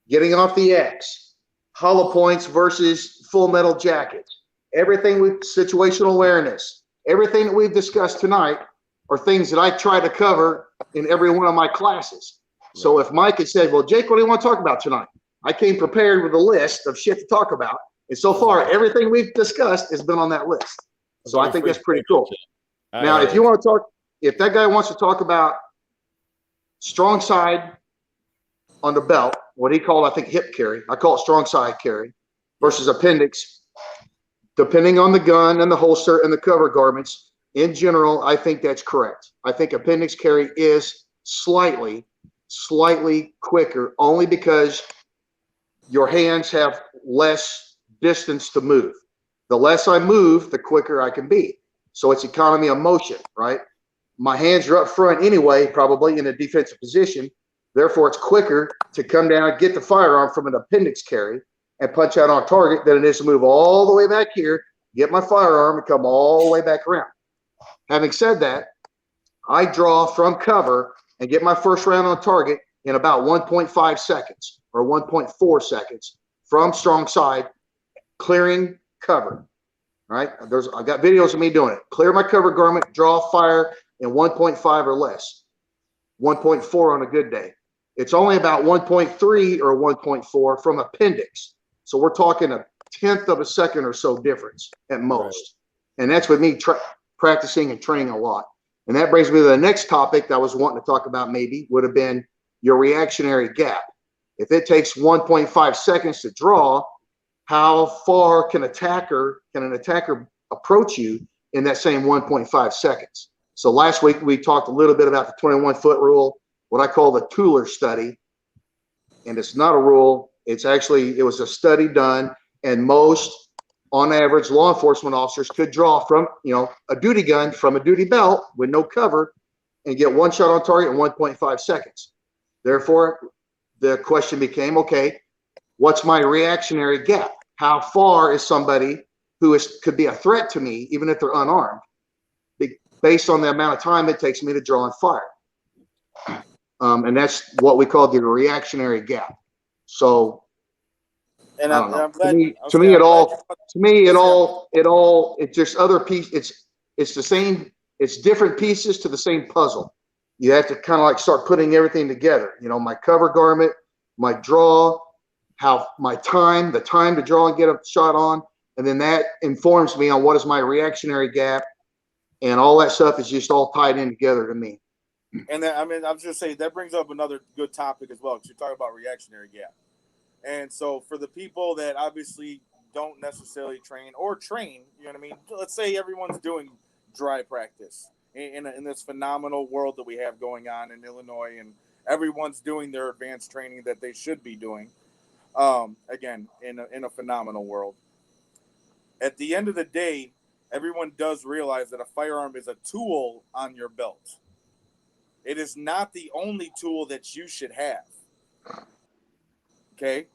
Getting off the X, hollow points versus full metal jackets, everything with situational awareness, everything that we've discussed tonight are things that I try to cover in every one of my classes. So if Mike had said, well, Jake, what do you want to talk about tonight? I came prepared with a list of shit to talk about. And so far, everything we've discussed has been on that list. So I think that's pretty cool. Now, if you want to talk, if that guy wants to talk about strong side on the belt, what he called, I think, hip carry, I call it strong side carry versus appendix, depending on the gun and the holster and the cover garments, in general, I think that's correct. I think appendix carry is slightly quicker only because your hands have less distance to move. The less I move, the quicker I can be. So it's economy of motion, right? My hands are up front anyway, probably in a defensive position. Therefore, it's quicker to come down, get the firearm from an appendix carry and punch out on target than it is to move all the way back here, get my firearm and come all the way back around. Having said that, I draw from cover and get my first round on target in about 1.5 seconds or 1.4 seconds from strong side, clearing cover. All right, I've got videos of me doing it. Clear my cover garment, draw fire in 1.5 or less, 1.4 on a good day. It's only about 1.3 or 1.4 from appendix. So we're talking a 1/10 of a second or so difference at most. Right. And that's with me practicing and training a lot. And that brings me to the next topic that I was wanting to talk about, maybe would have been your reactionary gap. If it takes 1.5 seconds to draw, how far can an attacker approach you in that same 1.5 seconds? So last week we talked a little bit about the 21-foot rule, what I call the Tuller study. And it's not a rule. It was a study done, and most, on average, law enforcement officers could draw from, a duty gun from a duty belt with no cover and get one shot on target in 1.5 seconds. Therefore, the question became, okay, what's my reactionary gap? how far is somebody who could be a threat to me, even if they're unarmed, based on the amount of time it takes me to draw and fire. And that's what we call the reactionary gap. So And I don't know. I'm glad. To me, it's just other piece. It's the same. It's different pieces to the same puzzle. You have to kind of like start putting everything together. You know, my cover garment, my draw, the time to draw and get a shot on, and then that informs me on what is my reactionary gap, and all that stuff is just all tied in together to me. And then, I mean, I was just saying that brings up another good topic as well, because you're talking about reactionary gap. And so for the people that obviously don't necessarily train, you know what I mean? Let's say everyone's doing dry practice in this phenomenal world that we have going on in Illinois, and everyone's doing their advanced training that they should be doing. Again, in a phenomenal world. At the end of the day, everyone does realize that a firearm is a tool on your belt. It is not the only tool that you should have. Okay?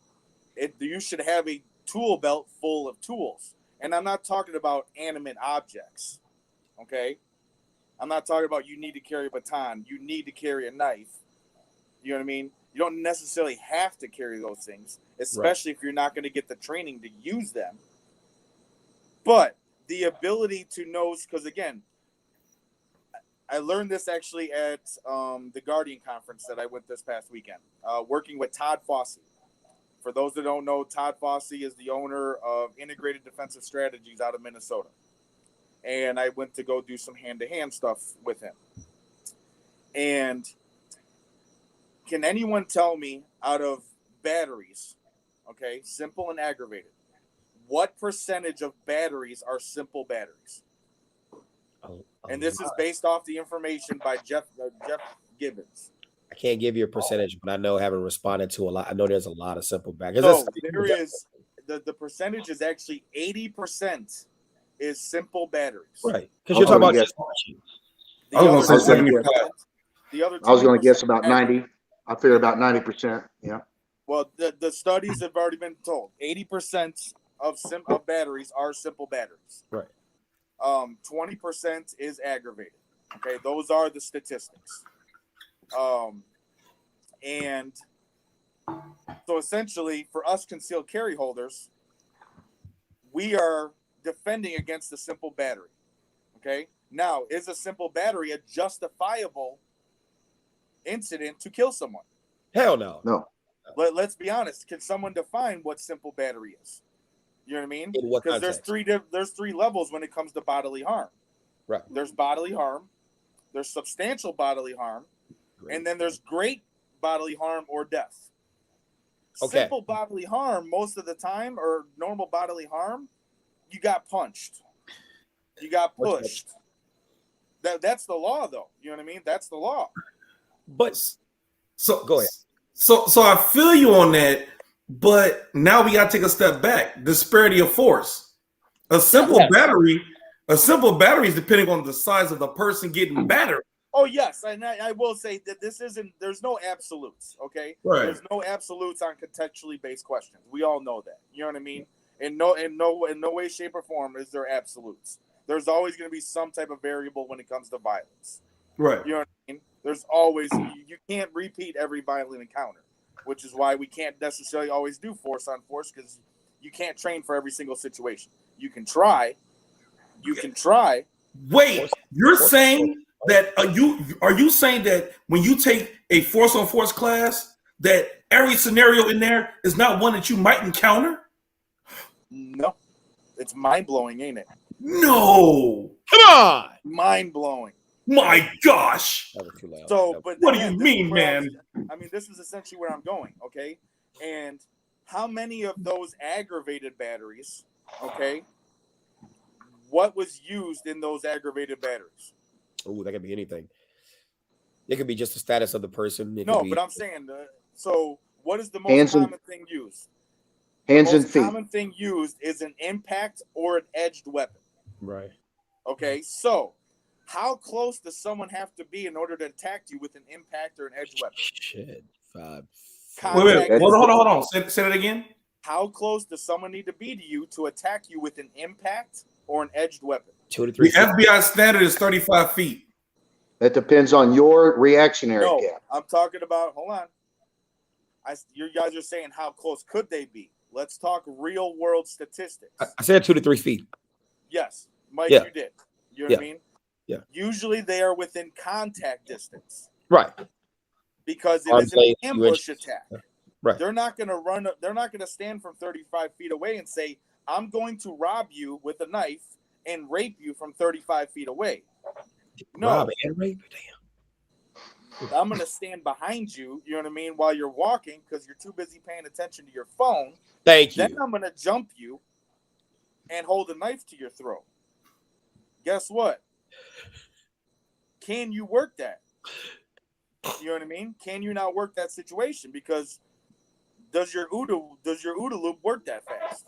You should have a tool belt full of tools. And I'm not talking about animate objects. Okay? I'm not talking about you need to carry a baton. You need to carry a knife. You know what I mean? You don't necessarily have to carry those things, especially if you're not going to get the training to use them. But the ability to know, because again, I learned this actually at the Guardian conference that I went this past weekend, working with Todd Fossey. For those that don't know, Todd Fossey is the owner of Integrated Defensive Strategies out of Minnesota. And I went to go do some hand-to-hand stuff with him. And can anyone tell me, out of batteries, okay, simple and aggravated, what percentage of batteries are simple batteries? And this is based off the information by Jeff Gibbons. I can't give you a percentage, but I know, having responded to a lot, I know there's a lot of simple batteries. So there is, the percentage is actually 80% is simple batteries. Right. Because you're talking about just I was going to guess about 90. I figured about 90%. Yeah. Well, the studies have already been told 80% of batteries are simple batteries. Right. 20% is aggravated. Okay, those are the statistics. And so essentially, for us concealed carry holders, we are defending against a simple battery. Okay. Now, is a simple battery a justifiable incident to kill someone? Hell no. No. Let's be honest. Can someone define what simple battery is? You know what I mean? Because there's three levels when it comes to bodily harm. Right. There's bodily harm, there's substantial bodily harm, and then there's great bodily harm or death. Okay. Simple bodily harm, most of the time, or normal bodily harm, you got punched, you got pushed. That's the law, though. You know what I mean? That's the law. But so go ahead. So I feel you on that, but now we got to take a step back. Disparity of force. A simple battery is depending on the size of the person getting battered. Oh, yes. And I will say that there's no absolutes, okay? Right. There's no absolutes on contextually based questions. We all know that. You know what I mean? In no way, shape, or form is there absolutes. There's always going to be some type of variable when it comes to violence. Right. You know what I mean? There's always, you can't repeat every violent encounter, which is why we can't necessarily always do force on force, because you can't train for every single situation. You can try. Wait, you're saying that are you saying that when you take a force on force class, that every scenario in there is not one that you might encounter? No. It's mind-blowing, ain't it? No. Come on. Mind-blowing. My gosh. That was too loud. So, but what do you mean, man? I mean, this is essentially where I'm going, okay? And how many of those aggravated batteries, okay, what was used in those aggravated batteries? Oh, that could be anything. It could be just the status of the person. But I'm saying, so what is the most common thing used? Hands and feet. The most common thing used is an impact or an edged weapon. Right. Okay, so how close does someone have to be in order to attack you with an impact or an edged weapon? Shit. Wait. Hold on. Say that again. How close does someone need to be to you to attack you with an impact or an edged weapon? 2 to 3 The FBI standard is 35 feet. That depends on your reactionary No, gap. I'm talking about, hold on. You guys are saying how close could they be? Let's talk real world statistics. I said 2 to 3 feet. Yes, Mike, Yeah. you did. You know what I mean? Yeah. Usually they are within contact distance Right. because it Arm's is an length, ambush 2 inches. attack. Right. They're not going to run. They're not going to stand from 35 feet away and say, "I'm going to rob you with a knife and rape you from 35 feet away." No, Rob and rape? Damn. I'm going to stand behind you. You know what I mean? While you're walking, because you're too busy paying attention to your phone. Thank you. Then I'm going to jump you and hold a knife to your throat. Guess what? Can you work that? You know what I mean? Can you not work that situation? Because does your OODA loop work that fast?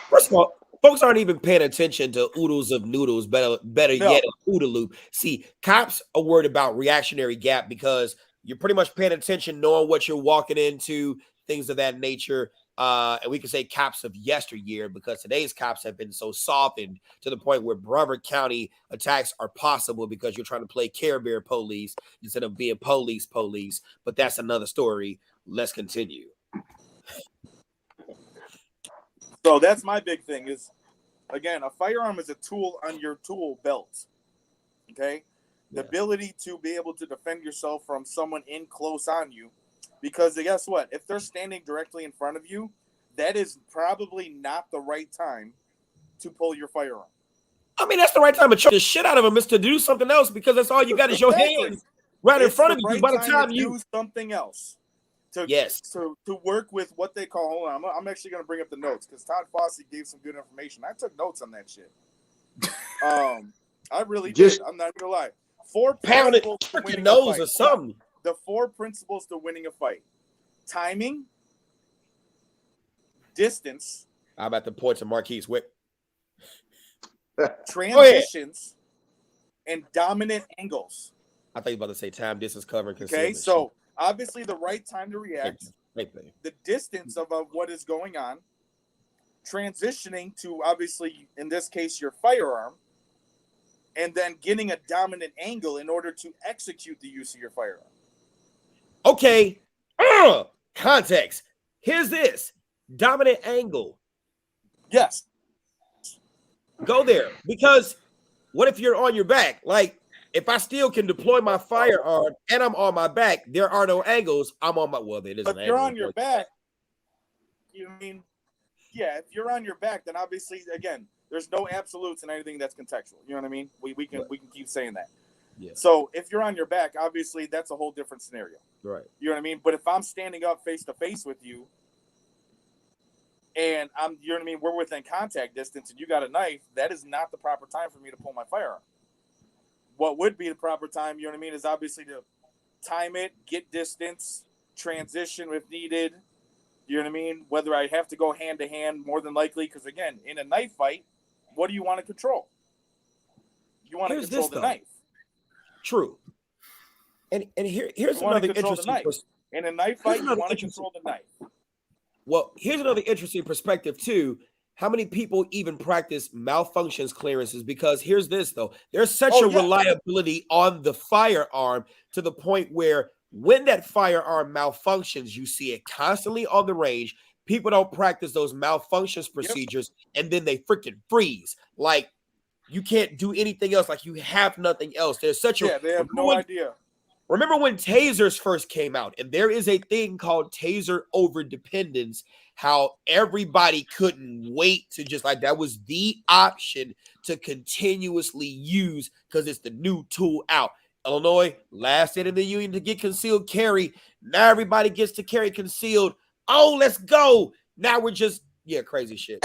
First of all, folks aren't even paying attention to oodles of noodles. Better No. yet, an OODA loop. See, cops are worried about reactionary gap because you're pretty much paying attention, knowing what you're walking into, things of that nature. And we can say cops of yesteryear because today's cops have been so softened to the point where Brevard County attacks are possible because you're trying to play Care Bear police instead of being police. But that's another story. Let's continue. So that's my big thing is, again, a firearm is a tool on your tool belt. Okay? The ability to be able to defend yourself from someone in close on you. Because guess what? If they're standing directly in front of you, that is probably not the right time to pull your firearm. I mean, that's the right time to choke the shit out of them is to do something else because that's all you got is your hands right in front of you. Right, By the time to you do something else, to work with what they call. Hold on, I'm actually going to bring up the notes because Todd Fossey gave some good information. I took notes on that shit. I really did. I'm not going to lie. 4 pound it, principles to freaking winning nose a fight. or something. The 4 principles to winning a fight: timing, distance. How about the point to Marquise Wick? Transitions and dominant angles. I thought you were about to say time, distance, cover, and concealment. Okay, so obviously the right time to react, the distance of what is going on, transitioning to obviously, in this case, your firearm, and then getting a dominant angle in order to execute the use of your firearm. Okay, context. Here's this dominant angle. Yes. Go there because what if you're on your back? Like if I still can deploy my firearm and I'm on my back, there are no angles. I'm on my there is. But if you're on your back, you mean, yeah, if you're on your back, then obviously again, there's no absolutes in anything that's contextual. You know what I mean? We can keep saying that. Yeah. So if you're on your back, obviously that's a whole different scenario. Right. You know what I mean? But if I'm standing up face to face with you and you know what I mean, we're within contact distance and you got a knife, that is not the proper time for me to pull my firearm. What would be the proper time, you know what I mean, is obviously to time it, get distance, transition if needed. You know what I mean? Whether I have to go hand to hand, more than likely, because again, in a knife fight, what do you want to control? You want to control the knife. True. And here's another interesting in a knife fight, you want to control the knife. Well, here's another interesting perspective too. How many people even practice malfunctions clearances? Because here's this though. There's such a reliability on the firearm to the point where when that firearm malfunctions, you see it constantly on the range. People don't practice those malfunctions procedures and then they freaking freeze. Like you can't do anything else. Like you have nothing else. There's such a they have no idea. Remember when tasers first came out, and there is a thing called taser over dependence, how everybody couldn't wait to just like that was the option to continuously use because it's the new tool out. Illinois, last state in the union to get concealed carry. Now everybody gets to carry concealed. Oh, let's go. Now we're just, crazy shit.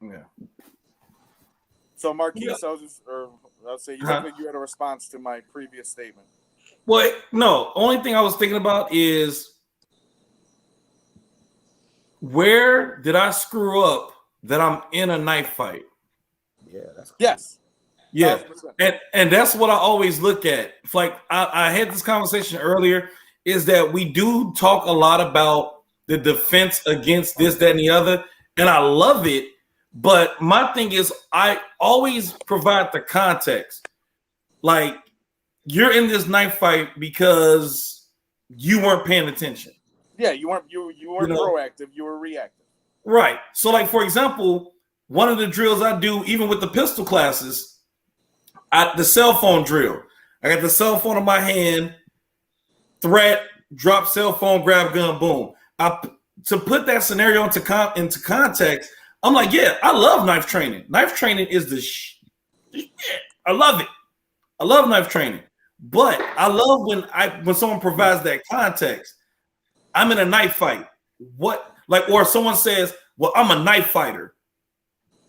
Yeah. So, Marquise, I'll say you had a response to my previous statement. Well, no. Only thing I was thinking about is where did I screw up that I'm in a knife fight? Yeah, that's cool. Yes. Yeah, and that's what I always look at. Like I had this conversation earlier, is that we do talk a lot about the defense against this, that, and the other, and I love it. But my thing is, I always provide the context. Like, you're in this knife fight because you weren't paying attention. Yeah, you weren't proactive, you were reactive. Right. So, like, for example, one of the drills I do, even with the pistol classes, the cell phone drill. I got the cell phone in my hand, threat, drop cell phone, grab gun, boom. To put that scenario into context, I'm like, yeah, I love knife training. Knife training is the shit. I love it. I love knife training. But I love when someone provides that context. I'm in a knife fight. Or someone says, well, I'm a knife fighter.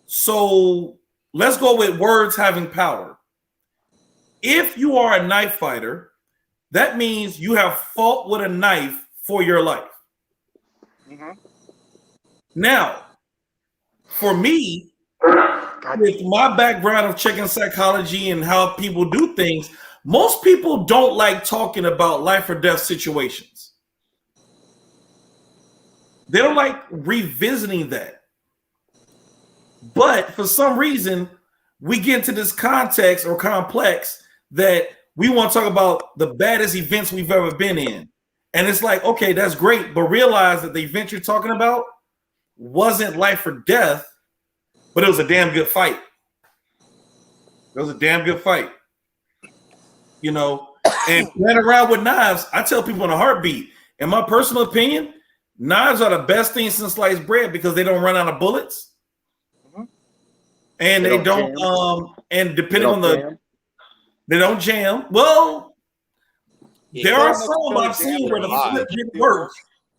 So let's go with words having power. If you are a knife fighter, that means you have fought with a knife for your life. Mm-hmm. Now, for me, with my background of checking psychology and how people do things, most people don't like talking about life or death situations. They don't like revisiting that. But for some reason, we get into this context or complex that we want to talk about the baddest events we've ever been in. And it's like, okay, that's great. But realize that the event you're talking about wasn't life or death, but it was a damn good fight. It was a damn good fight. You know, and playing around with knives, I tell people in a heartbeat, in my personal opinion, knives are the best thing since sliced bread because they don't run out of bullets. Mm-hmm. And they don't and depending on they don't jam. Well, there are some I've seen where the flip didn't work.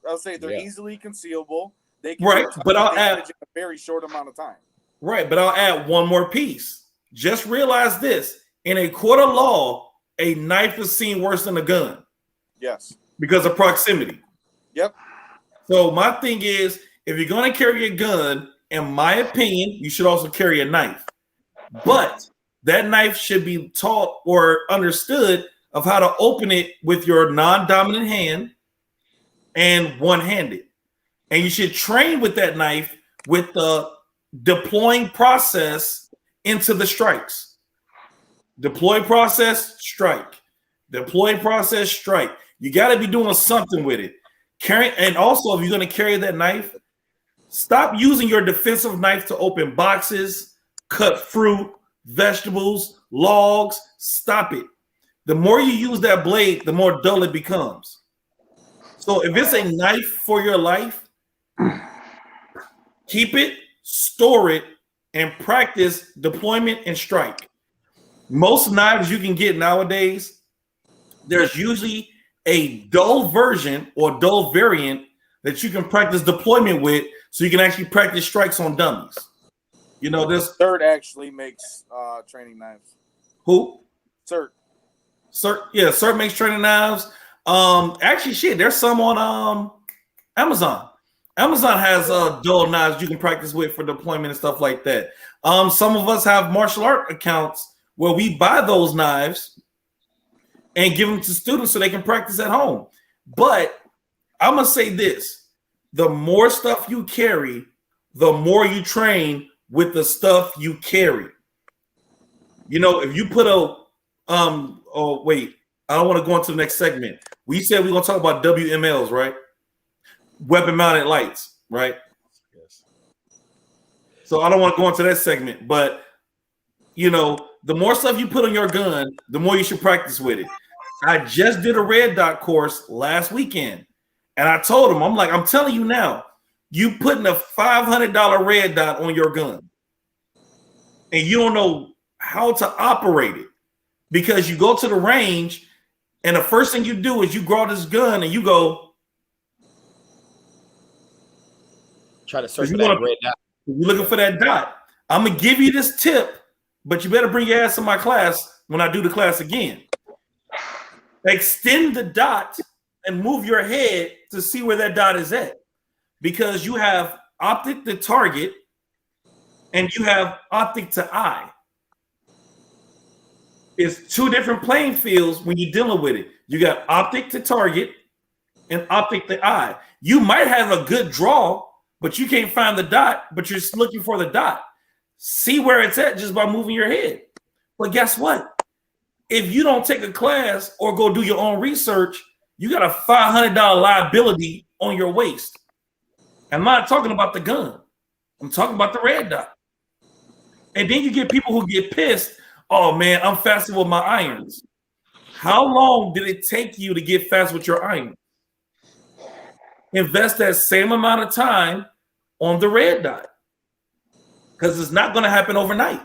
I'll say they're easily concealable. They can right, but I'll add in a very short amount of time. Right, but I'll add one more piece. Just realize this: in a court of law, a knife is seen worse than a gun. Yes, because of proximity. Yep. So my thing is, if you're going to carry a gun, in my opinion, you should also carry a knife. But that knife should be taught or understood of how to open it with your non-dominant hand and one-handed. And you should train with that knife with the deploying process into the strikes. Deploy process, strike. Deploy process, strike. You got to be doing something with it. And also, if you're going to carry that knife, stop using your defensive knife to open boxes, cut fruit, vegetables, logs. Stop it. The more you use that blade, the more dull it becomes. So if it's a knife for your life, keep it, store it, and practice deployment and strike. Most knives you can get nowadays, there's usually a dull version or dull variant that you can practice deployment with, so you can actually practice strikes on dummies. You know, this Third actually makes training knives. Who? Cert. Yeah, Cert makes training knives. Actually, shit, there's some on Amazon. Amazon has dull knives you can practice with for deployment and stuff like that. Some of us have martial art accounts where we buy those knives and give them to students so they can practice at home. But I'm gonna say this: the more stuff you carry, the more you train with the stuff you carry. You know, if you put oh wait, I don't want to go into the next segment. We said we're gonna talk about WMLs, right? Weapon mounted lights, right? Yes. So I don't want to go into that segment, but you know, the more stuff you put on your gun, the more you should practice with it. I just did a red dot course last weekend, and I told him, I'm telling you now, you putting a $500 red dot on your gun, and you don't know how to operate it because you go to the range, and the first thing you do is you grab this gun and you go try to search for that red dot. You're looking for that dot. I'm gonna give you this tip, but you better bring your ass to my class when I do the class again. Extend the dot and move your head to see where that dot is at, because you have optic to target and you have optic to eye. It's two different playing fields when you're dealing with it. You got optic to target and optic to eye. You might have a good draw, but you can't find the dot, but you're looking for the dot. See where it's at just by moving your head. But guess what? If you don't take a class or go do your own research, you got a $500 liability on your waist. I'm not talking about the gun. I'm talking about the red dot. And then you get people who get pissed. Oh man, I'm faster with my irons. How long did it take you to get fast with your iron? Invest that same amount of time on the red dot, because it's not going to happen overnight.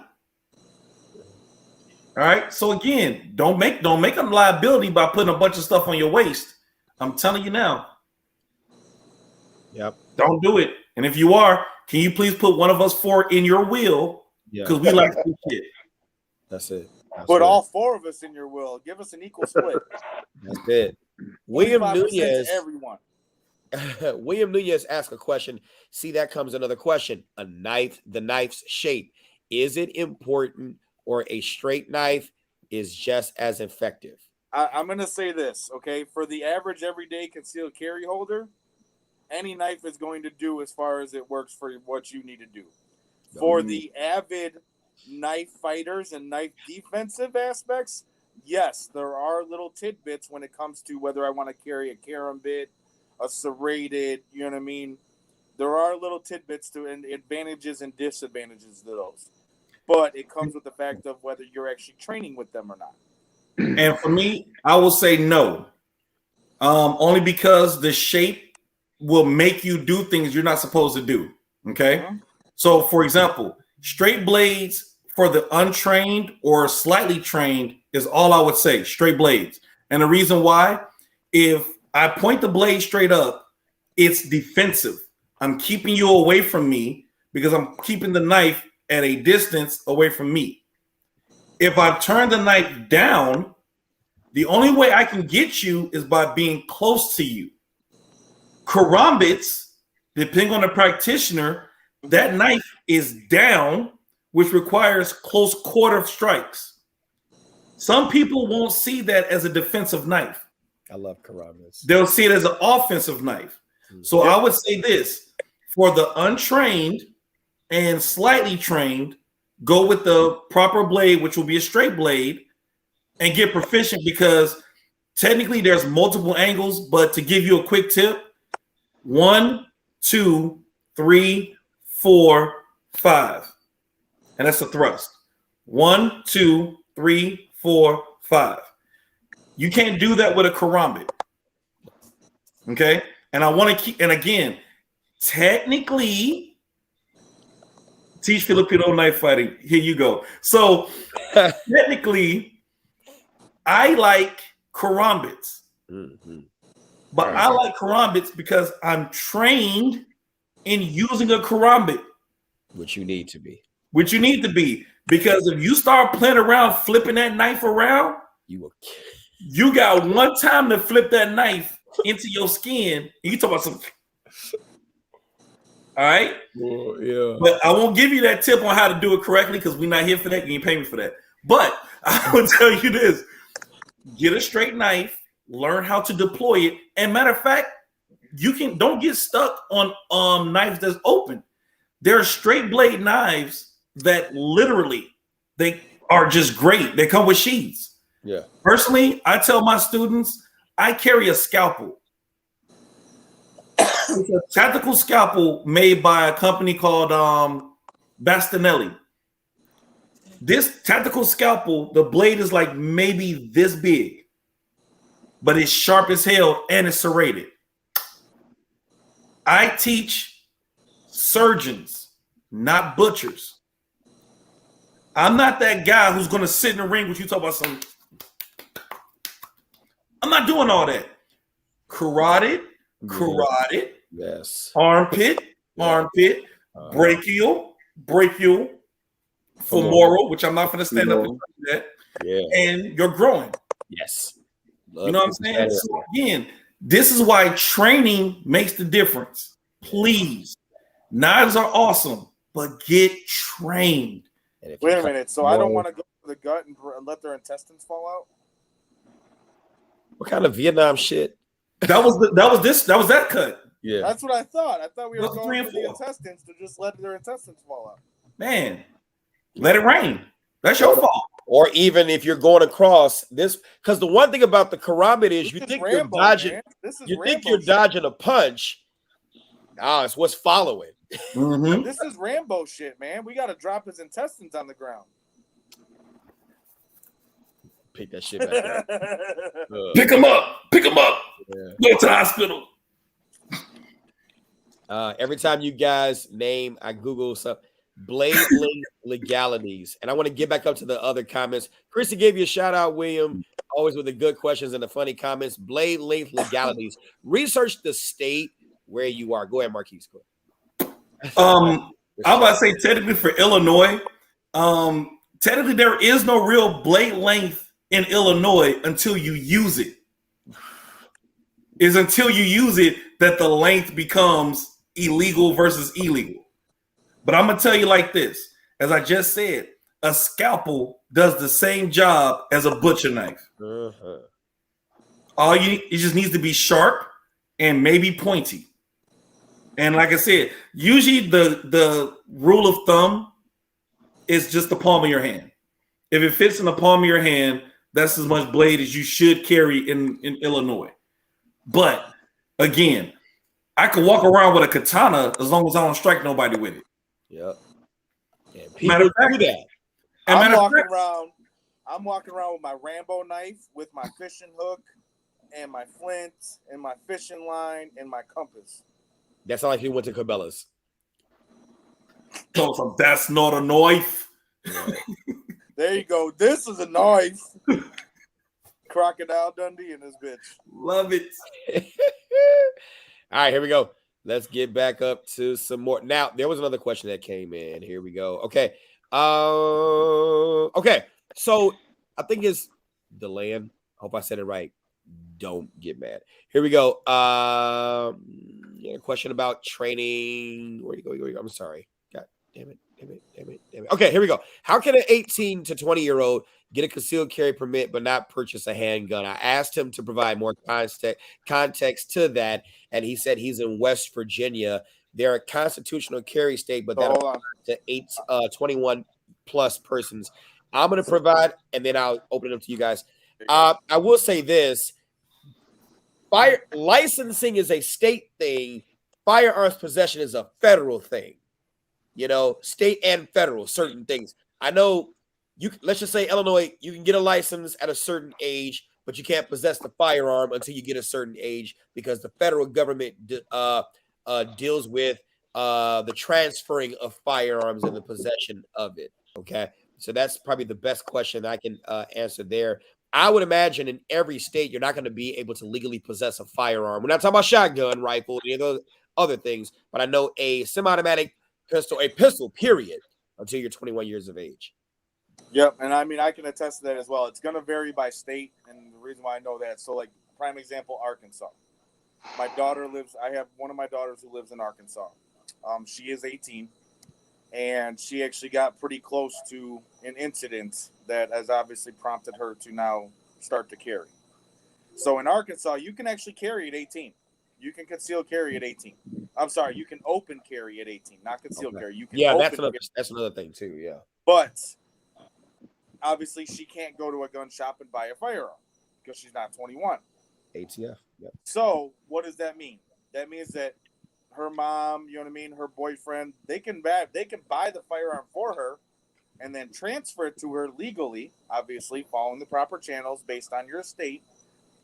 All right. So again, don't make a liability by putting a bunch of stuff on your waist. I'm telling you now. Yep. Don't do it. And if you are, can you please put one of us four in your will? Because we like to do shit. That's it. Put all four of us in your will. Give us an equal split. That's it. William 25% Nunez. to everyone. William Nunez asked a question. See, that comes another question. A knife, the knife's shape. Is it important, or a straight knife is just as effective? I'm going to say this, okay? For the average everyday concealed carry holder, any knife is going to do as far as it works for what you need to do. For the avid knife fighters and knife defensive aspects, yes, there are little tidbits when it comes to whether I want to carry a karambit, a serrated, you know what I mean? There are little tidbits to and advantages and disadvantages to those. But it comes with the fact of whether you're actually training with them or not. And for me, I will say no. Only because the shape will make you do things you're not supposed to do. Okay. Mm-hmm. So for example, straight blades for the untrained or slightly trained is all I would say, straight blades. And the reason why, if I point the blade straight up, it's defensive. I'm keeping you away from me because I'm keeping the knife at a distance away from me. If I turn the knife down, the only way I can get you is by being close to you. Karambits, depending on the practitioner, that knife is down, which requires close quarter strikes. Some people won't see that as a defensive knife. I love karambits. They'll see it as an offensive knife. So I would say this, for the untrained and slightly trained, go with the proper blade, which will be a straight blade, and get proficient, because technically there's multiple angles, but to give you a quick tip, 1, 2, 3, 4, 5. And that's a thrust. 1, 2, 3, 4, 5. You can't do that with a karambit. Okay? And I want to keep, and again, technically, teach Filipino knife fighting. Here you go. So technically, I like karambits. Mm-hmm. But I like karambits because I'm trained in using a karambit. Which you need to be. Which you need to be. Because if you start playing around, flipping that knife around, you got one time to flip that knife into your skin. You talk about some. All right? Yeah. But I won't give you that tip on how to do it correctly because we're not here for that. You ain't pay me for that. But I will tell you this. Get a straight knife. Learn how to deploy it. And matter of fact, don't get stuck on knives that's open. There are straight blade knives that literally, they are just great. They come with sheaths. Yeah. Personally, I tell my students, I carry a scalpel. It's a tactical scalpel made by a company called Bastinelli. This tactical scalpel, the blade is like maybe this big, but it's sharp as hell and it's serrated. I teach surgeons, not butchers. I'm not that guy who's going to sit in the ring with you talk about something. I'm not doing all that. Carotid, yes. Armpit, brachial, femoral, which I'm not going to stand up and do that. Yeah. And you're growing. Yes. You know what I'm saying? So again, this is why training makes the difference. Please. Knives are awesome, but get trained. Wait a minute. So I don't want to go to the gut and let their intestines fall out? What kind of Vietnam shit? That was that cut. Yeah. That's what I thought. I thought we were What's going 3 and for the 4? intestines to just let their intestines fall out. Man, let it rain. That's your fault. Or even if you're going across this, because the one thing about the karambit is This you is think Rambo, you're dodging. man. This is You Rambo think you're shit. dodging a punch. Nah, it's what's following. Mm-hmm. This is Rambo shit, man. We got to drop his intestines on the ground. Pick that shit back up. Pick him up. Pick him up. Yeah. Go to the hospital. Every time you guys name, I Google stuff. Blade link legalities, and I want to get back up to the other comments. Chrissy gave you a shout out, William. Always with the good questions and the funny comments. Blade length legalities. Research the state where you are. Go ahead, Marquise. Go ahead. I'm about to say technically for Illinois, technically there is no real blade length in Illinois until you use it. Is until you use it that the length becomes illegal versus illegal. But I'm gonna tell you like this: as I just said, a scalpel does the same job as a butcher knife. All it just needs to be sharp and maybe pointy. And like I said, usually the rule of thumb is just the palm of your hand. If it fits in the palm of your hand, that's as much blade as you should carry in Illinois. But again, I could walk around with a katana as long as I don't strike nobody with it. Yep. Yeah, people do that. I'm walking around with my Rambo knife, with my fishing hook, and my flint, and my fishing line, and my compass. That's not like he went to Cabela's. So that's not a knife. There you go. This is a knife. Crocodile Dundee in this bitch. Love it. All right, here we go. Let's get back up to some more. Now, there was another question that came in. Here we go. Okay. Okay. So I think it's DeLand. Hope I said it right. Don't get mad. Here we go. Yeah, question about training. Where you go? I'm sorry. God damn it. Okay, here we go. How can an 18 to 20-year-old get a concealed carry permit but not purchase a handgun? I asked him to provide more context to that, and he said he's in West Virginia. They're a constitutional carry state, but that to 21 plus persons. I'm going to provide, and then I'll open it up to you guys. I will say this. Licensing is a state thing. Firearms possession is a federal thing. You know, state and federal, certain things. I know let's just say Illinois, you can get a license at a certain age, but you can't possess the firearm until you get a certain age because the federal government deals with the transferring of firearms and the possession of it. Okay. So that's probably the best question I can answer there. I would imagine in every state, you're not going to be able to legally possess a firearm. We're not talking about shotgun, rifle, any of those other things, but I know a semi-automatic pistol, period, until you're 21 years of age. Yep, and I mean, I can attest to that as well. It's going to vary by state, and the reason why I know that, so like, prime example, Arkansas. I have one of my daughters who lives in Arkansas. She is 18, and she actually got pretty close to an incident that has obviously prompted her to now start to carry. So in Arkansas, you can actually carry at 18. You can conceal carry at 18. I'm sorry, you can open carry at 18, not conceal carry. You can that's another thing too, yeah. But obviously she can't go to a gun shop and buy a firearm because she's not 21. ATF, yeah. So what does that mean? That means that her mom, you know what I mean, her boyfriend, they can buy the firearm for her and then transfer it to her legally, obviously following the proper channels based on your state,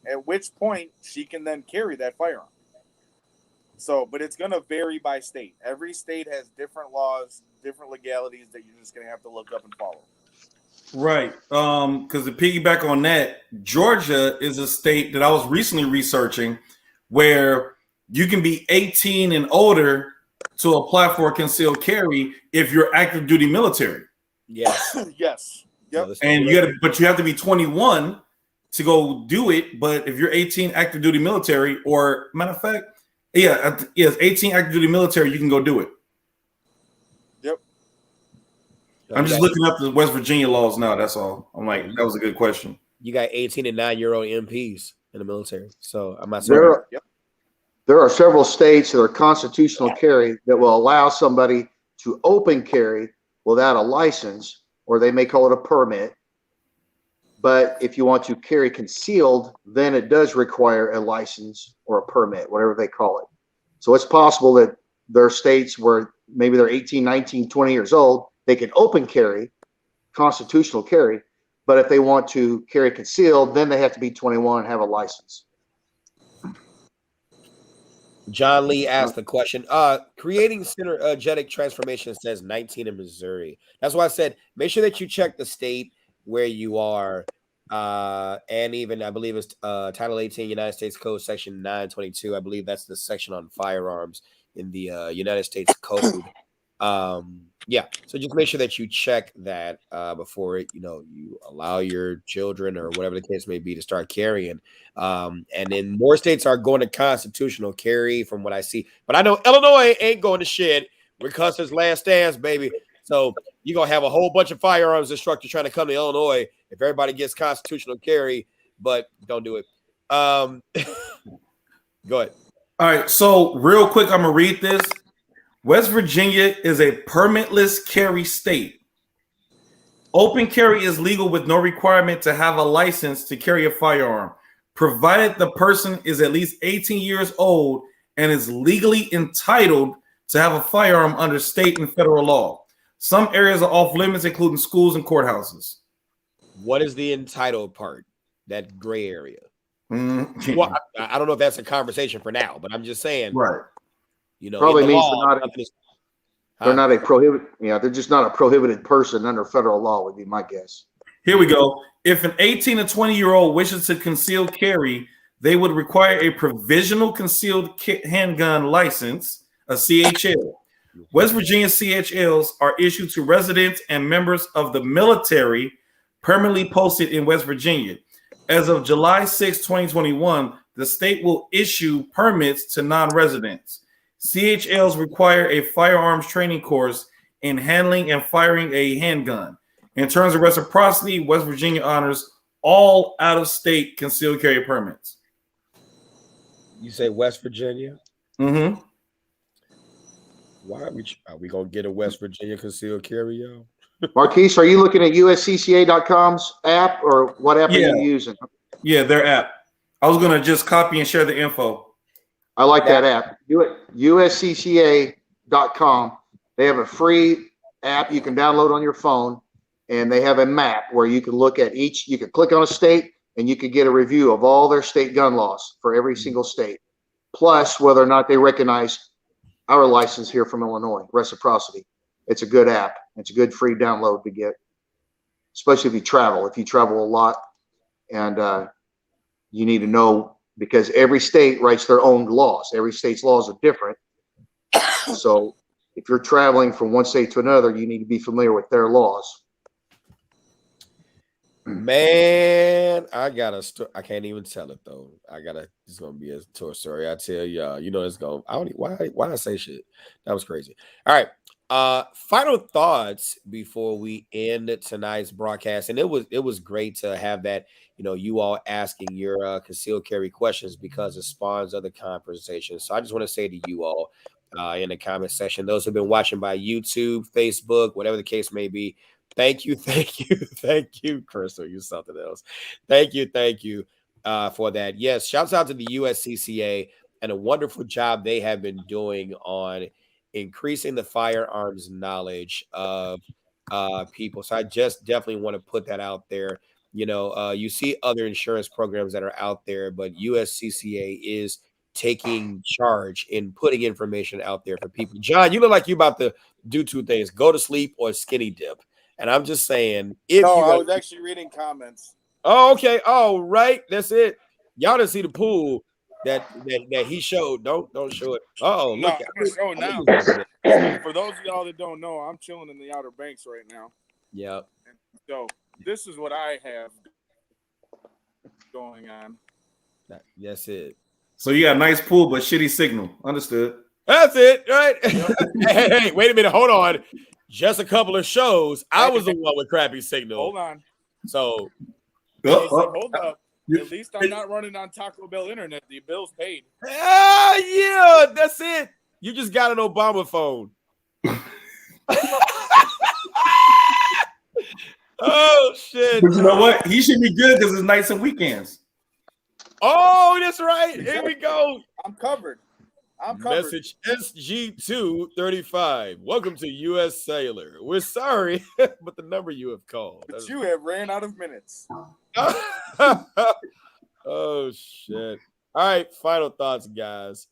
at which point she can then carry that firearm. So, but it's going to vary by state. Every state has different laws, different legalities that you're just going to have to look up and follow. Right. Because to piggyback on that, Georgia is a state that I was recently researching where you can be 18 and older to apply for a concealed carry if you're active duty military. Yes. Yes. Yep. And you have to be 21 to go do it. But if you're 18 active duty military, or matter of fact, yes, 18 active duty military, you can go do it. Yep. I'm just looking up the West Virginia laws now. That's all. I'm like, that was a good question. You got 18 and 9-year-old MPs in the military, so I'm not There there are several states that are constitutional carry that will allow somebody to open carry without a license, or they may call it a permit. But if you want to carry concealed, then it does require a license or a permit, whatever they call it. So it's possible that there are states where maybe they're 18, 19, 20 years old, they can open carry, constitutional carry, but if they want to carry concealed, then they have to be 21 and have a license. John Lee asked the question, creating synergetic transformation says 19 in Missouri. That's why I said, make sure that you check the state where you are. And even, I believe it's Title 18, United States Code, Section 922. I believe that's the section on firearms in the United States Code. Yeah, so just make sure that you check that before you allow your children or whatever the case may be to start carrying. And then more states are going to constitutional carry from what I see. But I know Illinois ain't going to shit because it's last stands, baby. So you're going to have a whole bunch of firearms instructors trying to come to Illinois if everybody gets constitutional carry, but don't do it. Go ahead. All right, so real quick, I'm going to read this. West Virginia is a permitless carry state. Open carry is legal with no requirement to have a license to carry a firearm, provided the person is at least 18 years old and is legally entitled to have a firearm under state and federal law. Some areas are off limits, including schools and courthouses. What is the entitled part? That gray area. Well, I don't know if that's a conversation for now, but I'm just saying. Right. Probably means they're not a prohibited. Yeah, they're just not a prohibited person under federal law, would be my guess. Here we go. If an 18 to 20-year-old wishes to conceal carry, they would require a provisional concealed handgun license, a CHL. West Virginia CHLs are issued to residents and members of the military permanently posted in West Virginia. As of July 6, 2021, the state will issue permits to non-residents. CHLs require a firearms training course in handling and firing a handgun. In terms of reciprocity, West Virginia honors all out-of-state concealed carry permits. You say West Virginia? Mm-hmm. Why are we gonna get a West Virginia concealed carry, yo? Marquise, are you looking at USCCA.com's app, or what app are you using? Yeah, their app. I was gonna just copy and share the info. I like that app. Do it. USCCA.com. They have a free app you can download on your phone, and they have a map where you can look at each. You can click on a state, and you can get a review of all their state gun laws for every single state, plus whether or not they recognize our license here from Illinois, Reciprocity. It's a good app. It's a good free download to get, especially if you travel. If you travel a lot, and you need to know, because every state writes their own laws. Every state's laws are different. So if you're traveling from one state to another, you need to be familiar with their laws. Man, I got a story. I can't even tell it though. It's gonna be a tour story. I tell y'all, it's going. I don't. Why I say shit? That was crazy. All right. Final thoughts before we end tonight's broadcast, and it was great to have that. You all asking your concealed carry questions, because it spawns other conversations. So I just want to say to you all in the comment section, those who've been watching by YouTube, Facebook, whatever the case may be, thank you, Crystal. You're something else. Thank you for that. Yes, shouts out to the USCCA and a wonderful job they have been doing on increasing the firearms knowledge of people. So I just definitely want to put that out there. You see other insurance programs that are out there, but USCCA is taking charge in putting information out there for people. John, you look like you about to do two things: go to sleep or skinny dip. And I'm just saying, I was actually reading comments. Oh, okay. Oh, right. That's it. Y'all didn't see the pool that he showed. Don't show it. Oh, no, look. I'm gonna show it now. For those of y'all that don't know, I'm chilling in the Outer Banks right now. Yeah. So this is what I have going on. That's it. So you got a nice pool, but shitty signal. Understood. That's it, right? Hey, wait a minute. Hold on. Just a couple of shows. I was the one with crappy signal. Hold on. So hold up. At least I'm not running on Taco Bell internet. The bill's paid. Ah, yeah, that's it. You just got an Obama phone. Oh shit! But you know what? He should be good because it's nights and weekends. Oh, that's right. Here we go. I'm covered. I'm covered. Message SG235. Welcome to U.S. Cellular. We're sorry, but the number you have called. But you have ran out of minutes. Oh shit! All right, final thoughts, guys.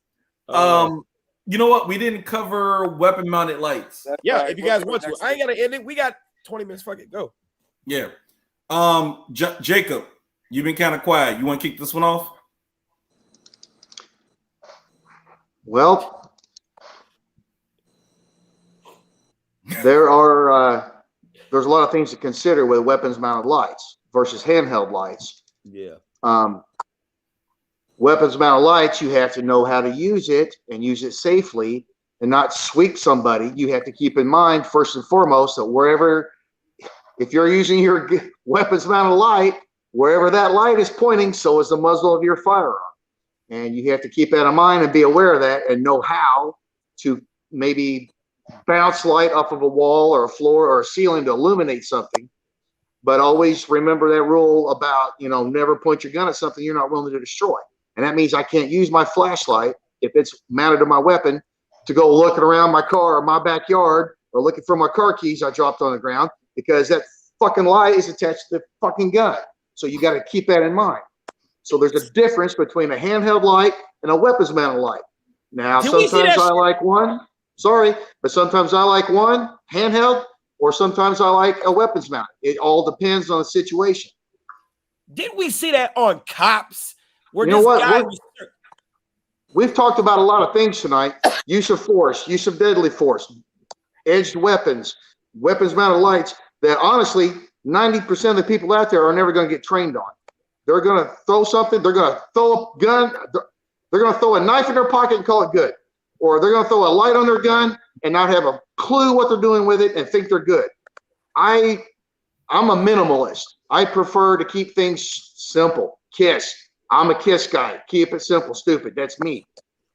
You know what? We didn't cover weapon mounted lights. Yeah, if you guys want to, I ain't gotta end it. We got 20 minutes. Fuck it, go. Yeah. Jacob, you've been kind of quiet. You want to kick this one off? Well, there's a lot of things to consider with weapons mounted lights versus handheld lights. Yeah. Weapons mounted lights, you have to know how to use it and use it safely and not sweep somebody. You have to keep in mind, first and foremost, that if you're using your weapons mounted light, wherever that light is pointing, so is the muzzle of your firearm. And you have to keep that in mind and be aware of that and know how to maybe bounce light off of a wall or a floor or a ceiling to illuminate something. But always remember that rule about, never point your gun at something you're not willing to destroy. And that means I can't use my flashlight, if it's mounted to my weapon, to go looking around my car or my backyard or looking for my car keys I dropped on the ground, because that fucking light is attached to the fucking gun. So you got to keep that in mind. So there's a difference between a handheld light and a weapons mounted light. Now, sometimes I like one. Sorry, but sometimes I like one handheld, or sometimes I like a weapons mount. It all depends on the situation. Didn't we see that on Cops? You know what? We've talked about a lot of things tonight. Use of force, use of deadly force, edged weapons, weapons mounted lights that honestly 90% of the people out there are never going to get trained on. They're going to throw something. They're going to throw a gun. They're going to throw a knife in their pocket and call it good. Or they're going to throw a light on their gun and not have a clue what they're doing with it and think they're good. I'm a minimalist. I prefer to keep things simple. KISS. I'm a KISS guy. Keep it simple, stupid. That's me.